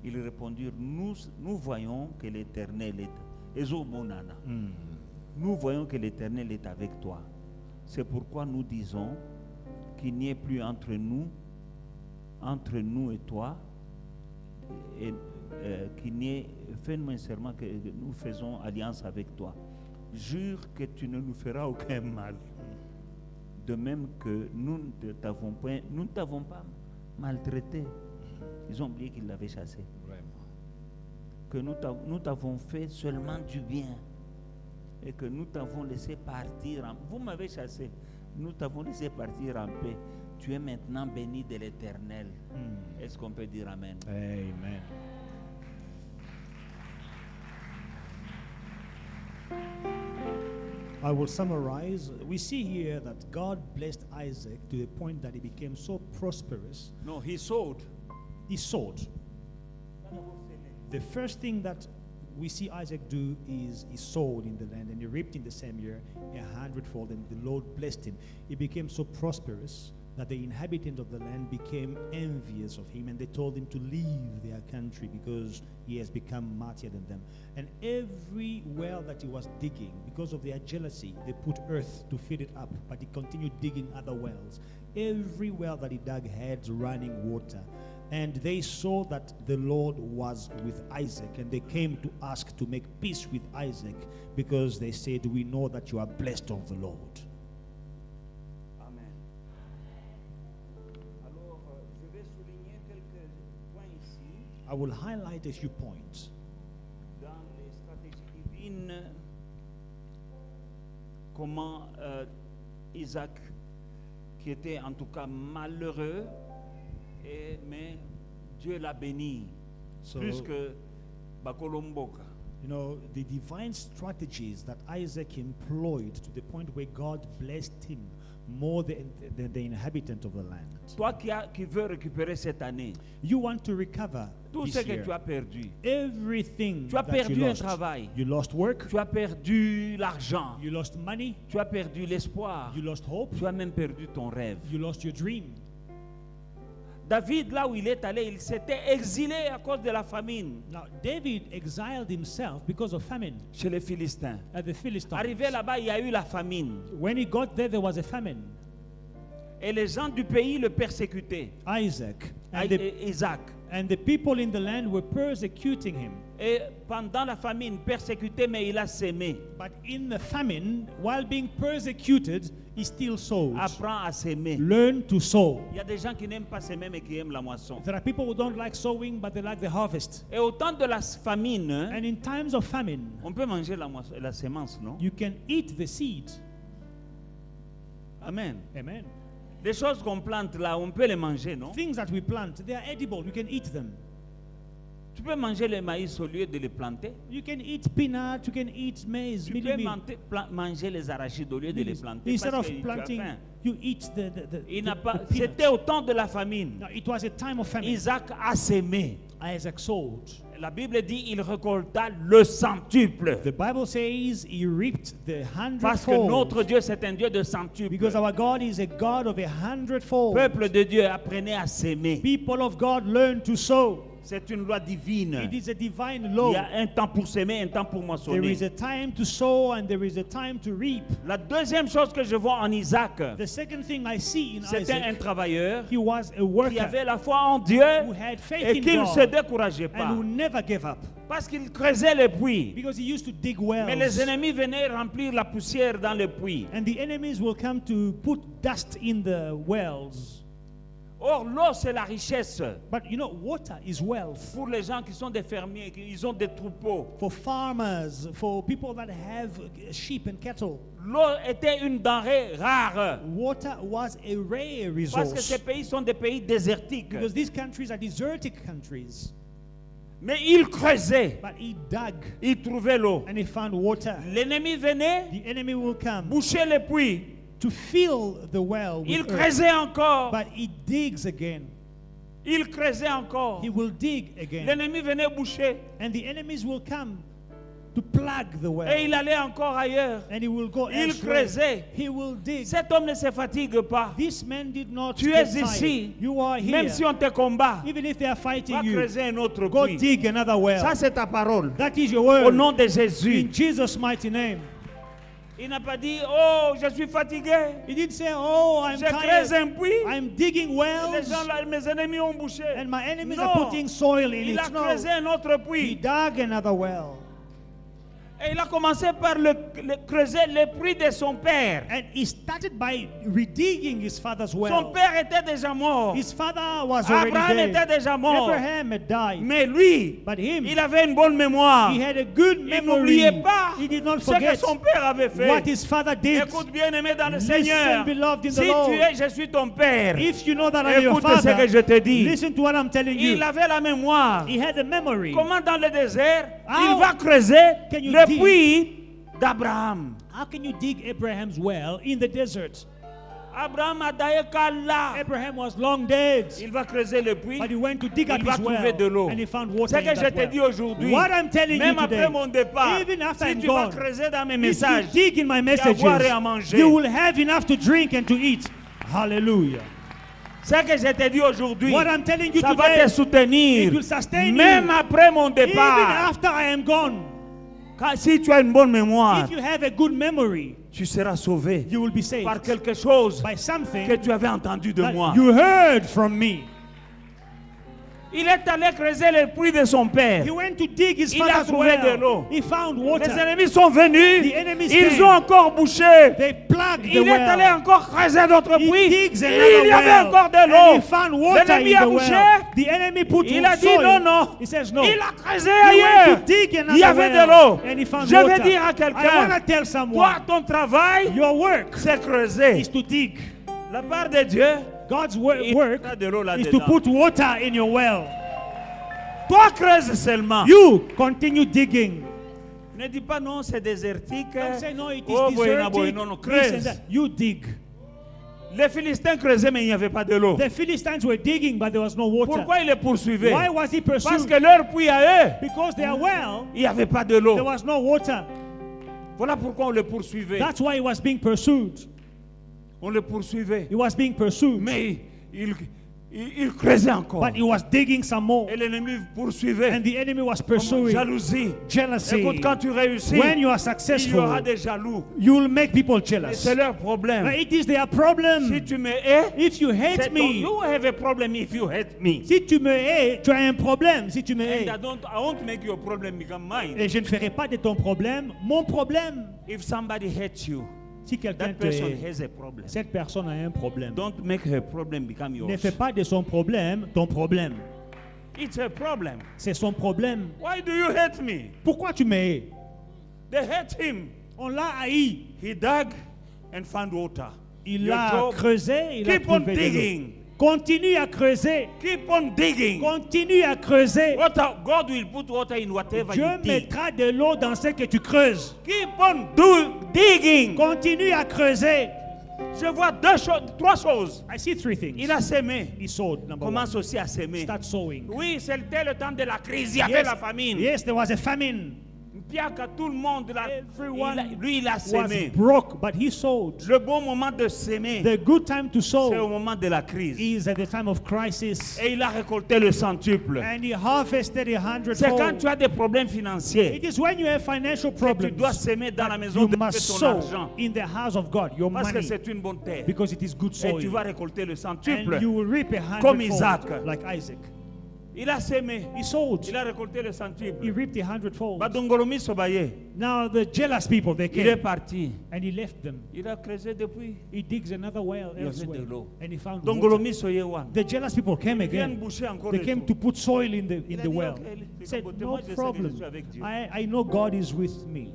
Ils répondirent, nous voyons que l'Éternel est Ezomonana. Nous voyons que l'Éternel est avec toi. C'est pourquoi nous disons qu'il n'y ait plus entre nous et toi, et qu'il n'y ait, fais-nous un serment que nous faisons alliance avec toi. Jure que tu ne nous feras aucun mal. De même que nous ne t'avons pas maltraité. Ils ont oublié qu'ils l'avaient chassé. Vraiment. Que nous t'avons fait seulement du bien. Et que nous t'avons laissé partir. Vous m'avez chassé. Nous t'avons laissé partir en paix. Tu es maintenant béni de l'Éternel. Est-ce qu'on peut dire Amen? Amen. I will summarize. We see here that God blessed Isaac to the point that he became so prosperous. No, he sowed. He sowed. The first thing that we see Isaac do is he sowed in the land, and he reaped in the same year 100-fold, and the Lord blessed him. He became so prosperous that the inhabitants of the land became envious of him, and they told him to leave their country because he has become mightier than them. And every well that he was digging, because of their jealousy, they put earth to fill it up, but he continued digging other wells. Every well that he dug had running water. And they saw that the Lord was with Isaac, and they came to ask to make peace with Isaac, because they said, we know that you are blessed of the Lord. Amen. Alors, je vais souligner quelques points ici. I will highlight a few points. Dans les stratégies divines, comment Isaac, qui était en tout cas malheureux, Mais Dieu l'a béni So, plus que Bakolomboka. you know, the divine strategies that Isaac employed to the point where God blessed him more than the inhabitant of the land. Toi qui veux récupérer cette année, You want to recover tout this ce que year. tu as perdu. Everything Tu as that perdu you un lost. travail. You lost work. Tu as perdu l'argent. You lost money. Tu as perdu l'espoir. You lost hope. Tu as même perdu ton rêve. You lost your dream. David, là où il est allé, il s'était exilé à cause de la famine Now, David exiled himself because of famine chez les Philistins. at the Philistines. Arrivé là-bas, il y a eu la famine. When he got there was a famine. Et les gens du pays le persécutaient. Isaac Isaac. and the people in the land were persecuting him. Et pendant la famine, persécuté, mais il a sémé. But in the famine, while being persecuted, he still sowed. Apprends à s'aimer. Learn to sow. Il y a des gens qui n'aiment pas s'aimer, mais qui aiment la moisson. There are people who don't like sowing, but they like the harvest. Et au temps de la famine, And in times of famine, on peut manger la sémence, non? you can eat the seed. Amen. Amen. Des choses qu'on plante là, on peut les manger, non? Things that we plant, they are edible. You can eat them. Tu peux manger le maïs au lieu de les planter. You can eat peanut, you can eat maize, Tu milli peux meal. manger les arachides au lieu de les planter. Instead Parce of que tu as planting, faim. you eat Il n'a pas. the C'était peanut. au temps de la famine. Now, it was a time of famine. Isaac a sémé. Isaac sowed. La Bible dit il récolta le centuple. The Bible says he reaped the Parce que hundredfold. notre Dieu, c'est un Dieu de centuple. Because our God is a God of a hundredfold. Peuple de Dieu, apprenez à s'aimer. People of God learn to sow. C'est une loi divine. It is a divine Il law. y a un temps pour s'aimer, un temps pour There moissonner. is a time to sow and there is a time to reap. La deuxième chose que je vois en Isaac, The second thing I see in c'était un Isaac, travailleur he was a qui worker avait la foi en Dieu who had faith et in qui ne se God décourageait and pas. who never gave up. Parce qu'il creusait les puits. Because he used to dig Mais les wells. ennemis venaient remplir la poussière dans les puits. And the enemies will come to put dust in the wells. Or, l'eau, c'est la richesse. But you know, water is wealth. Pour les gens qui sont des fermiers, ils ont des troupeaux. For farmers, for people that have sheep and cattle, L'eau était une denrée rare. water was a rare Parce que resource. ces pays sont des pays désertiques. Because these countries are desertic countries. Mais il creusait, But he dug il trouvait l'eau. and he found water. L'ennemi venait The enemy will come boucher les puits. to fill the well with Il earth. creusait encore. But he digs again. Il creusait encore. He will dig again. L'ennemi venait boucher. And the enemies will come to plug the well. Et il allait encore ailleurs. And he will go Il elsewhere. creusait. He will dig. Cet homme ne se fatigue pas. This man did not Tu get es tired. ici. You are here. Même si on te combat, Even if they are va fighting you, creuser un autre go puits. dig another well. Ça, c'est ta parole. That is your Au word. nom de In Jésus. Jesus' mighty name. Il n'a pas dit, oh, je suis fatigué. He didn't say, oh, I'm Je creuse tired. un puits. I'm digging Les wells. gens, là, mes ennemis ont bouché. And my enemies Non. are putting soil in Il a it. No. creusé un autre He puits. dug another well. Et il a commencé par creuser le puits de son père. And he started by redigging his father's Son well. père était déjà mort. His father was already Abraham était dead. déjà mort. Abraham had died. Mais lui, But him, il avait une bonne mémoire. he had a good Il memory. n'oubliait pas He did not ce que forget son père avait fait. what his father did. Écoute, bien-aimé dans le Listen, Seigneur. beloved in the Si Lord. tu es, je suis ton père. If you know that I'm your Écoute ce father, que je te dis. listen to what I'm telling Il you. avait la mémoire. He had a memory. Comment dans le désert, How il va creuser can you le dig? puits d'Abraham. How can you dig Abraham's well in the desert? Abraham a d'ailleurs qu'à là. Abraham was long dead. Il va creuser le puits. But he went to dig Il up va his well trouver de l'eau. and he found water Ce in que je that te dis well. aujourd'hui, What I'm telling même you après today, mon départ, even after si I'm tu vas gone, creuser dans mes if messages, you dig in my tu vas boire et à messages, manger. you will have enough to drink and to eat. Hallelujah. Ce que je te dis aujourd'hui, What I'm telling you ça va today, te soutenir. it will sustain Même you. après mon Even départ, after I am gone, si tu as une bonne mémoire, if you have a good memory, tu seras sauvé you will be saved par quelque chose by something que tu avais entendu de that moi. you heard from me. Il est allé creuser le puits de son père. He went to dig his Il a father's trouvé de well. l'eau. He found Les water. ennemis sont venus, The enemies ils came. ont encore bouché. They plugged the Il est allé well. encore creuser d'autres He puits. digs Il another y avait well. encore de And l'eau. he found water L'ennemi in a the bouché. well. The enemy put Il a dit soil. non, non. He says no. Il a creusé He ailleurs. went to dig another Il y avait well, de l'eau. and he found Je water. vais dire à I quelqu'un, want to tell toi, someone, ton travail, your work c'est creuser. is to dig. La part de Dieu, God's Il work mettra de l'eau is to là-dedans. put water in your well. Toi, creuse seulement. You continue digging. Ne dis pas non, c'est désertique. Don't say no, it is Oh, boy, desertic. non, non, This and creuse. that. You dig. Les Philistins creusaient, mais il n'y avait pas de l'eau. The Philistines were digging, but there was no water. Pourquoi ils les poursuivaient? Why was he Parce pursued? que leur puits à eux, Because their well, il n'y avait pas de there l'eau. was no water. Voilà pourquoi on le poursuivait. That's why he was being pursued. On le poursuivait. He was being pursued. Mais il creusait encore. But he was digging some more. Et l'ennemi poursuivait. And the enemy was Comme pursuing. jalousie. Jealousy. Écoute, quand tu réussis, When you are il y aura successful, des jaloux. you will make people Et jealous. c'est leur problème. But it is their Si problem. tu me hais, If you hate c'est ton, me, you have a problem if you hate me. si tu me hais, tu as un problème. Si tu me hais. And I won't make your problem become mine. Et je ne ferai pas de ton problème mon problème. If somebody hates you, Si quelqu'un that te person hait, has a problem. cette personne a un problème. Don't make her problem become Ne yours. fais pas de son problème ton problème. It's a problem. C'est son problème. Why do you hate me? Pourquoi tu me hais? They hate him. On l'a haï. He dug and found water. Il Your a job, creusé. Il a keep on trouvé de l'eau. digging. Continue à creuser. Keep on digging. Continue à creuser. Water, God will put water in whatever Dieu you dig. mettra de l'eau dans ce que tu creuses. Keep on digging. Continue à creuser. Je vois trois choses. I see three things. Il a semé. He sowed, number one. Commence aussi à semer. Start sowing. Oui, c'était le temps de la crise. Il y avait la famine. Yes, there was a famine. Bien que tout le monde, là, Everyone lui, il a was semé. broke, but he sowed. Le bon moment de semer, The good time to c'est au sow moment de la crise. is at the time of crisis. Et il a récolté le centuple. And he harvested a C'est quand tu hundredfold. as des problèmes financiers It is when you have financial que tu dois problems semer dans la maison you de must Dieu ton sow argent. in the house of God your Parce que money c'est une bonne terre. because it is good Et soil. tu vas récolter le And centuple. you will reap a Comme hundredfold Isaac. like Isaac. Il a semé. He sowed. Il a récolté le He centuple. reaped a hundredfold. Badongolomi Sobaye, Now the jealous people, they il est came parti. and he left them. Il a creusé depuis. He digs another well Il y avait elsewhere de l'eau. and he found water. Dongolomi Soyewan. The jealous people came Viens again. boucher encore They le came trou. to put soil in the Il a well. dit, ok, He said, moi, no je sais que je problem. suis avec Dieu. I know God is with me.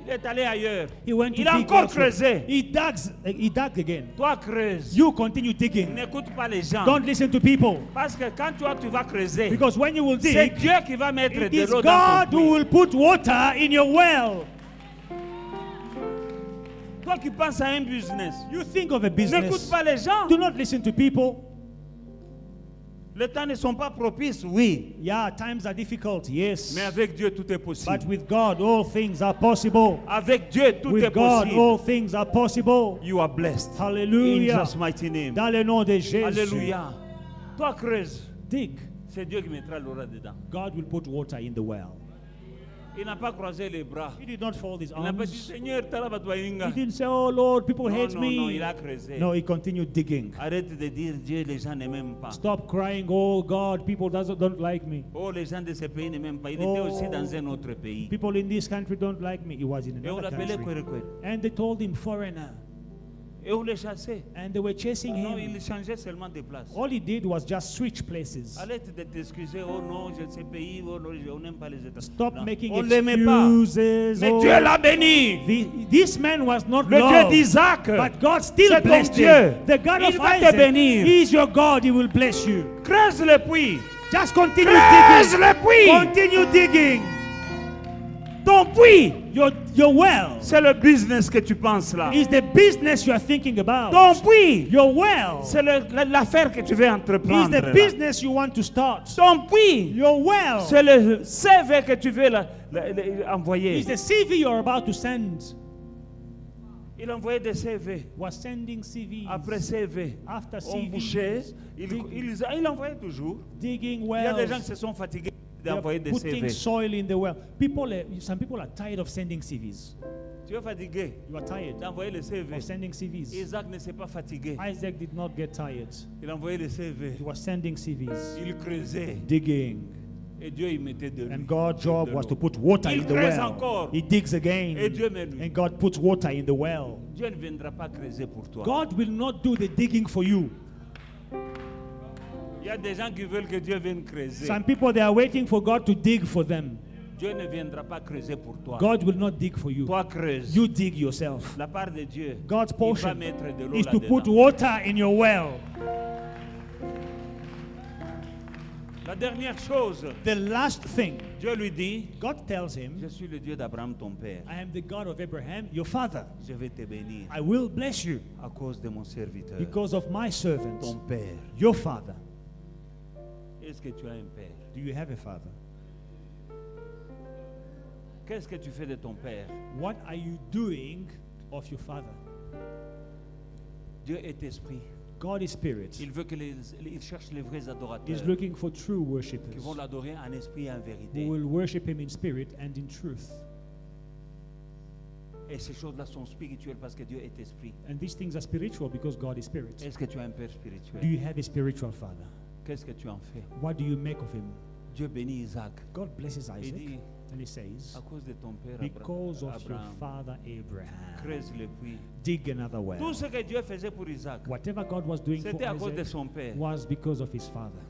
Il est allé ailleurs. He went to Il a dig encore elsewhere. creusé. He dug again. Toi, creuse. You continue digging. N'écoute pas les gens. Don't listen to people. Parce que quand toi, tu vas creuser, Because when you will c'est dig, Dieu qui va mettre it de is l'eau dans God ton who puits. will put water in your well. Toi qui penses à un business, You think of a n'écoute business. pas les gens. Do not listen to people. Les temps ne sont pas propices, oui. Yeah, times are difficult, yes. Mais avec Dieu, tout est possible. But with God, all things are possible. Avec Dieu, tout est With God, possible. all things are possible. You are blessed. In Hallelujah. Jesus' mighty name. Dans le nom de Jésus. Alléluia. Toi, creuse. Dig. C'est Dieu qui mettra l'eau dedans. God will put water in the well. Il n'a pas croisé les bras. He did not fold his Il n'a pas dit, arms. Seigneur, Talabatwainga. He didn't say, oh Lord, people Non, hate non, non, il me. a creusé. No, he continued digging. Arrête de dire Dieu, les gens ne m'aiment pas. Stop crying, oh God, people don't like me. Oh, les gens de ce pays ne m'aiment pas. Il Oh. était aussi dans un autre pays. People in this country don't like me. He was in Et on another l'appelait country. Kwerekwere. And they told him foreigner. Et on le chassait. And they were chasing Non, him. il changeait seulement de place. All he did was just switch places. Arrête de t'excuser. Oh non, je ce pays, oh non, on n'aime pas les États. Stop Non, making on ne l'aimait pas. excuses. Mais Oh, Dieu l'a béni. this man was not Le Dieu loved. d'Isaac. But God still C'est ton blessed Dieu. him. The God Il of va te Isaac, bénir. He is your God. He will bless you. Creuse le puits. Just continue Creuse digging. le puits. Continue digging. Ton puits, Your well c'est le business que tu penses là. is the business you are thinking about. Ton puits, Your well c'est l'affaire que tu veux is entreprendre. the là. business you want to start. Ton puits, Your well c'est le CV que tu veux envoyer. is the CV you're about to send. Il envoyait des CV. Was sending CVs. Après CV, After on CVs, bouchait. dig- Il envoyait toujours. digging Il y a des gens wells. qui se sont fatigués They are d'envoyer des putting CV. soil in the well. Some people are tired of sending CVs. Tu es fatigué You are tired d'envoyer les CV. of sending CVs. Isaac ne s'est pas fatigué. Isaac did not get tired. Il envoyait les CV. He was sending CVs, Il creusait. digging. Et Dieu, il mettait de l'eau. And God's job de was l'eau. to put water Il in the creuse well. encore. He digs again. Et Dieu met lui. And God puts water in the well. Dieu ne viendra pas creuser pour toi. God will not do the digging for you. Il y a des gens qui veulent que Dieu vienne creuser. Some people, they are waiting for God to dig for them. Dieu ne viendra pas creuser pour toi. God will not dig for you. Toi creuse. You dig yourself. La part de Dieu, God's il va portion mettre de l'eau is to put là-dedans. water in your well. La dernière chose, The last thing, Dieu lui dit, God tells him, je suis le Dieu d'Abraham ton père. I am the God of Abraham, your father. Je vais te bénir I will bless you à cause de mon serviteur, because of my servant, ton père. your father. Est-ce que tu as un père? Do you have a father? Qu'est-ce que tu fais de ton père? What are you doing of your father? Dieu est esprit. God is spirit. Il veut il cherche les vrais adorateurs He's looking for true qui worshippers vont l'adorer en esprit et en who vérité. will worship him in spirit and in truth. Et ces choses-là sont spirituelles parce que Dieu est esprit. And these things are spiritual because God is spirit. Est-ce que tu as un père Do spirituel? you have a spiritual father? Qu'est-ce que tu en fais? What do you make of him? Dieu bénit Isaac. God blesses Il Isaac dit, and he says, à cause de ton père because of your Abraham, father Abraham, creuse le puits. dig another well. Tout ce que Dieu faisait pour Isaac, Whatever God was doing for c'était à cause de Isaac son père. was because of his father.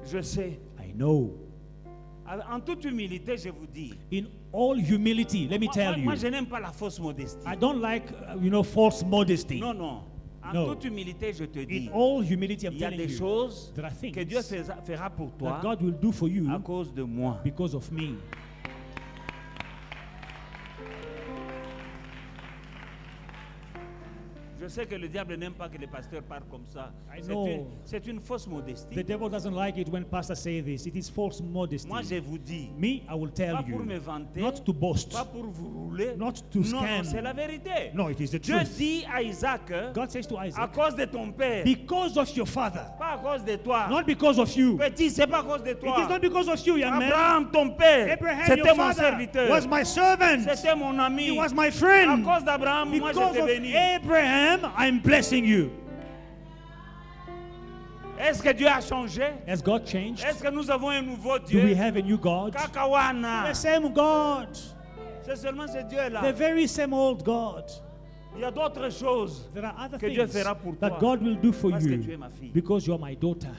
Je sais. I know. En toute humilité, je vous dis. In all humility, let me tell Moi, you, je n'aime pas la fausse modestie. I don't like, false modesty. Non, non. En No. toute humilité, je te dis. In all humility, I'm Il y a telling des you, choses there are que Dieu things fera pour that toi God will do for you à cause de moi. because of me. Je sais que le diable n'aime pas que les pasteurs parlent comme ça. I know. C'est une fausse modestie. The devil doesn't like it when pastors say this. It is false modesty. Moi, je vous dis, Me, I will tell pas pour me you, vanter, not to boast. pas pour vous rouler. Not to non, scam. c'est la vérité. No, it is the Dieu truth. dit à Isaac, God says to à Isaac, cause de ton père, because of your father, pas à cause de toi. not because of you. Petit, c'est pas à cause de It is toi. not because of you, young man. Abraham, ton père, Abraham, c'était your mon father, serviteur. was my servant. C'était mon ami. He was my À friend. cause d'Abraham, moi je Because te of bénis. Abraham, I'm blessing you. Est-ce que Dieu a changé? Has God changed? Est-ce que nous avons un nouveau Do we Dieu? have a new God? Kakawana. The same God. C'est seulement ce The Dieu-là. very same old God. Il y a d'autres choses There are other que Dieu things fera pour that toi. God will do for Parce que tu es you ma fille. because you're my daughter.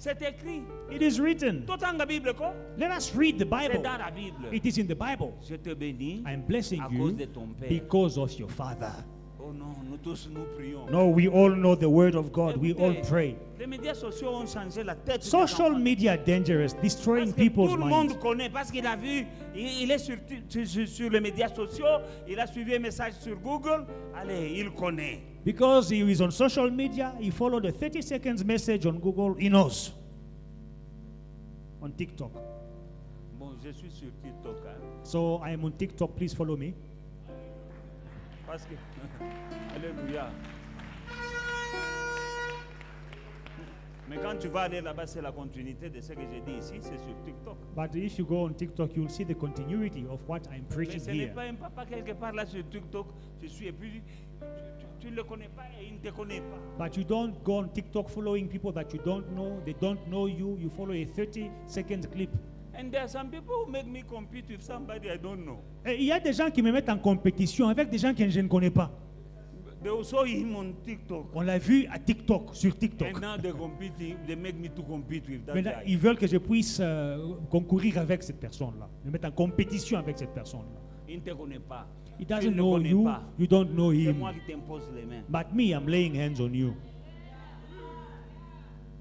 C'est écrit. It is written. Tout en la Bible, quoi? Let us read the C'est Bible. dans la Bible. It is in the Bible. Je te bénis I am blessing à cause you de ton père. because of your father. Oh non, nous tous nous prions. No, we all know the word of God. We all Écoutez, pray. les médias sociaux ont changé la tête. des Social enfants. media are dangerous, destroying Parce que people's tout le minds. monde connaît, parce qu'il a vu, il est sur les médias sociaux, il a suivi un message sur Google, allez, il connaît. Because he is on social media, he followed a 30 seconds message on Google, he knows. On TikTok. Bon, je suis sur TikTok, hein, So I am on TikTok, please follow me. parce que, alléluia. Mais quand tu vas aller là-bas, c'est la continuité de ce que j'ai dit ici, c'est sur TikTok. But if you go on TikTok, you'll see the continuity of what I'm Mais preaching ce n'est here. pas un papa quelque part là sur TikTok, tu suis, et puis tu ne le connais pas et il ne te connaît pas. But you don't go on TikTok following people that you don't know, they don't know you, you follow a 30-second clip. And there are some people who make me compete with somebody I don't know. Et il y a des gens qui me mettent en compétition avec des gens que je ne connais pas. They also him on TikTok. On l'a vu à TikTok, sur TikTok. And now they make me to compete with that Maintenant, guy. ils veulent que je puisse concourir avec cette personne-là, me mettre en compétition avec cette personne-là. Il ne te connaît pas. He Tu doesn't ne le know connais you, pas. you don't know C'est him. moi qui t'impose les mains. But me, I'm laying hands on you.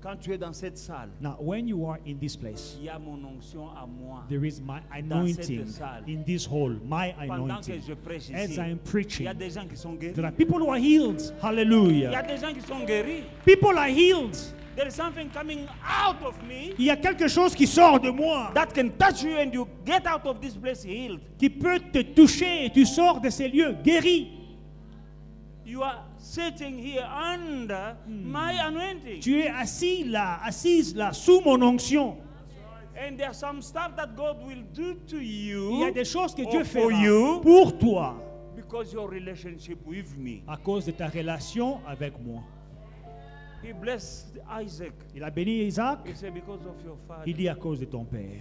Quand tu es dans cette salle, Now, when you are in this place, il y a mon onction à moi. there is my Dans cette anointing salle. in this hall, my Pendant que anointing. je prêche As ici, I am il y preaching, a des gens qui sont guéris. there are people who are healed. Il y Hallelujah. a des gens qui sont guéris. People are healed. There is something coming out of me Il y a quelque chose qui sort de moi, that can touch you and you get out of this place healed. qui peut te toucher et tu sors de ces lieux guéri. You are sitting here under my anointing. Tu es assis là, assise là, sous mon onction. And there's some stuff that God will do to you. Il y a des choses que or Dieu for fera you pour toi because your relationship with me. à cause de ta relation avec moi. He blessed Isaac. Il a béni Isaac. He said, because of your father, Il dit à cause de ton père,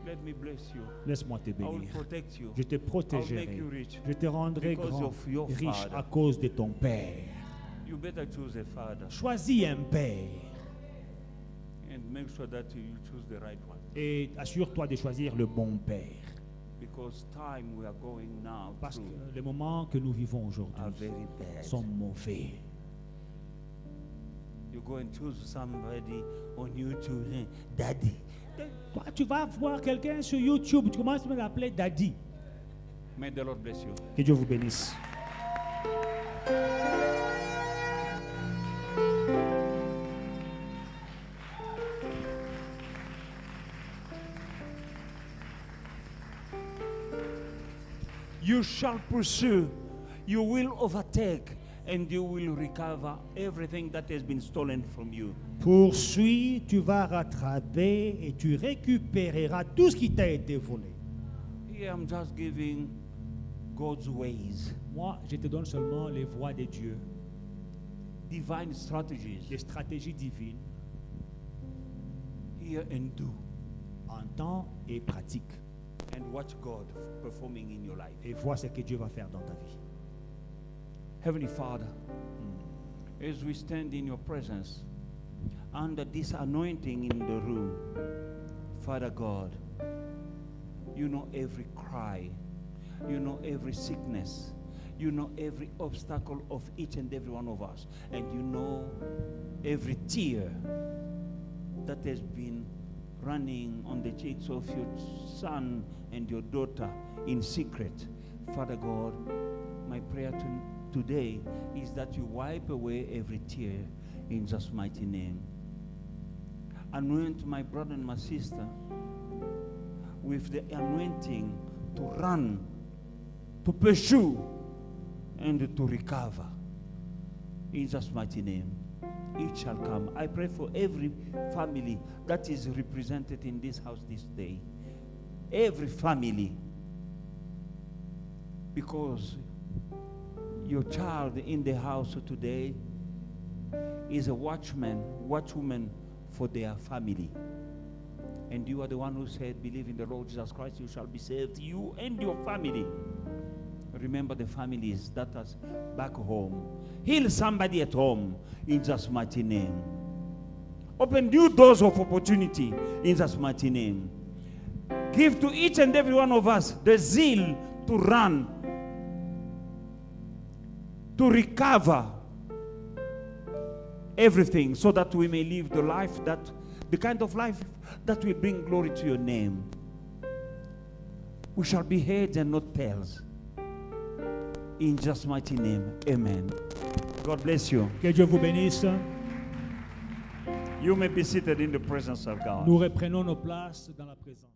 let me bless you. laisse-moi te I will bénir. protect you. Je te I'll make protégerai. you rich. Je te rendrai Because grand, of your riche father. à cause de ton père. You better choose a father Choisis un père and make sure that you choose the right one. Et assure-toi de choisir le bon père. Because time we are going now Parce through que les moments que nous vivons are aujourd'hui very bad. sont mauvais. You go and choose somebody on YouTube, Daddy. Toi, tu vas voir quelqu'un sur YouTube, tu commences à l'appeler Daddy. May the Lord bless you. Que Dieu vous bénisse. You shall pursue, you will overtake, and you will recover everything that has been stolen from you. Poursuis, tu vas rattraper et tu récupéreras tout ce qui t'a été volé. Here I'm just giving God's ways, Moi, je te donne seulement les voies de Dieu, divine strategies. les stratégies divines, Hear and do, en temps et pratique. and watch God performing in your life. Et vois ce que Dieu va faire dans ta vie. Heavenly Father, as we stand in your presence, under this anointing in the room, Father God, you know every cry, you know every sickness, you know every obstacle of each and every one of us, and you know every tear that has been running on the cheeks of your son and your daughter in secret. Father God, my prayer today is that you wipe away every tear in Jesus' mighty name. Anoint my brother and my sister with the anointing to run, to pursue, and to recover. In Jesus' mighty name, it shall come. I pray for every family that is represented in this house this day. Every family. Because your child in the house today is a watchwoman for their family. And you are the one who said, believe in the Lord Jesus Christ, you shall be saved, you and your family. Remember the families that are back home. Heal somebody at home in Jesus' mighty name. Open new doors of opportunity in Jesus' mighty name. Give to each and every one of us the zeal to run, to recover everything, so that we may live the kind of life that will bring glory to your name. We shall be heads and not tails. In Jesus' mighty name, amen. God bless you. Que Dieu vous bénisse. You may be seated in the presence of God. Nous reprenons nos places dans la présence.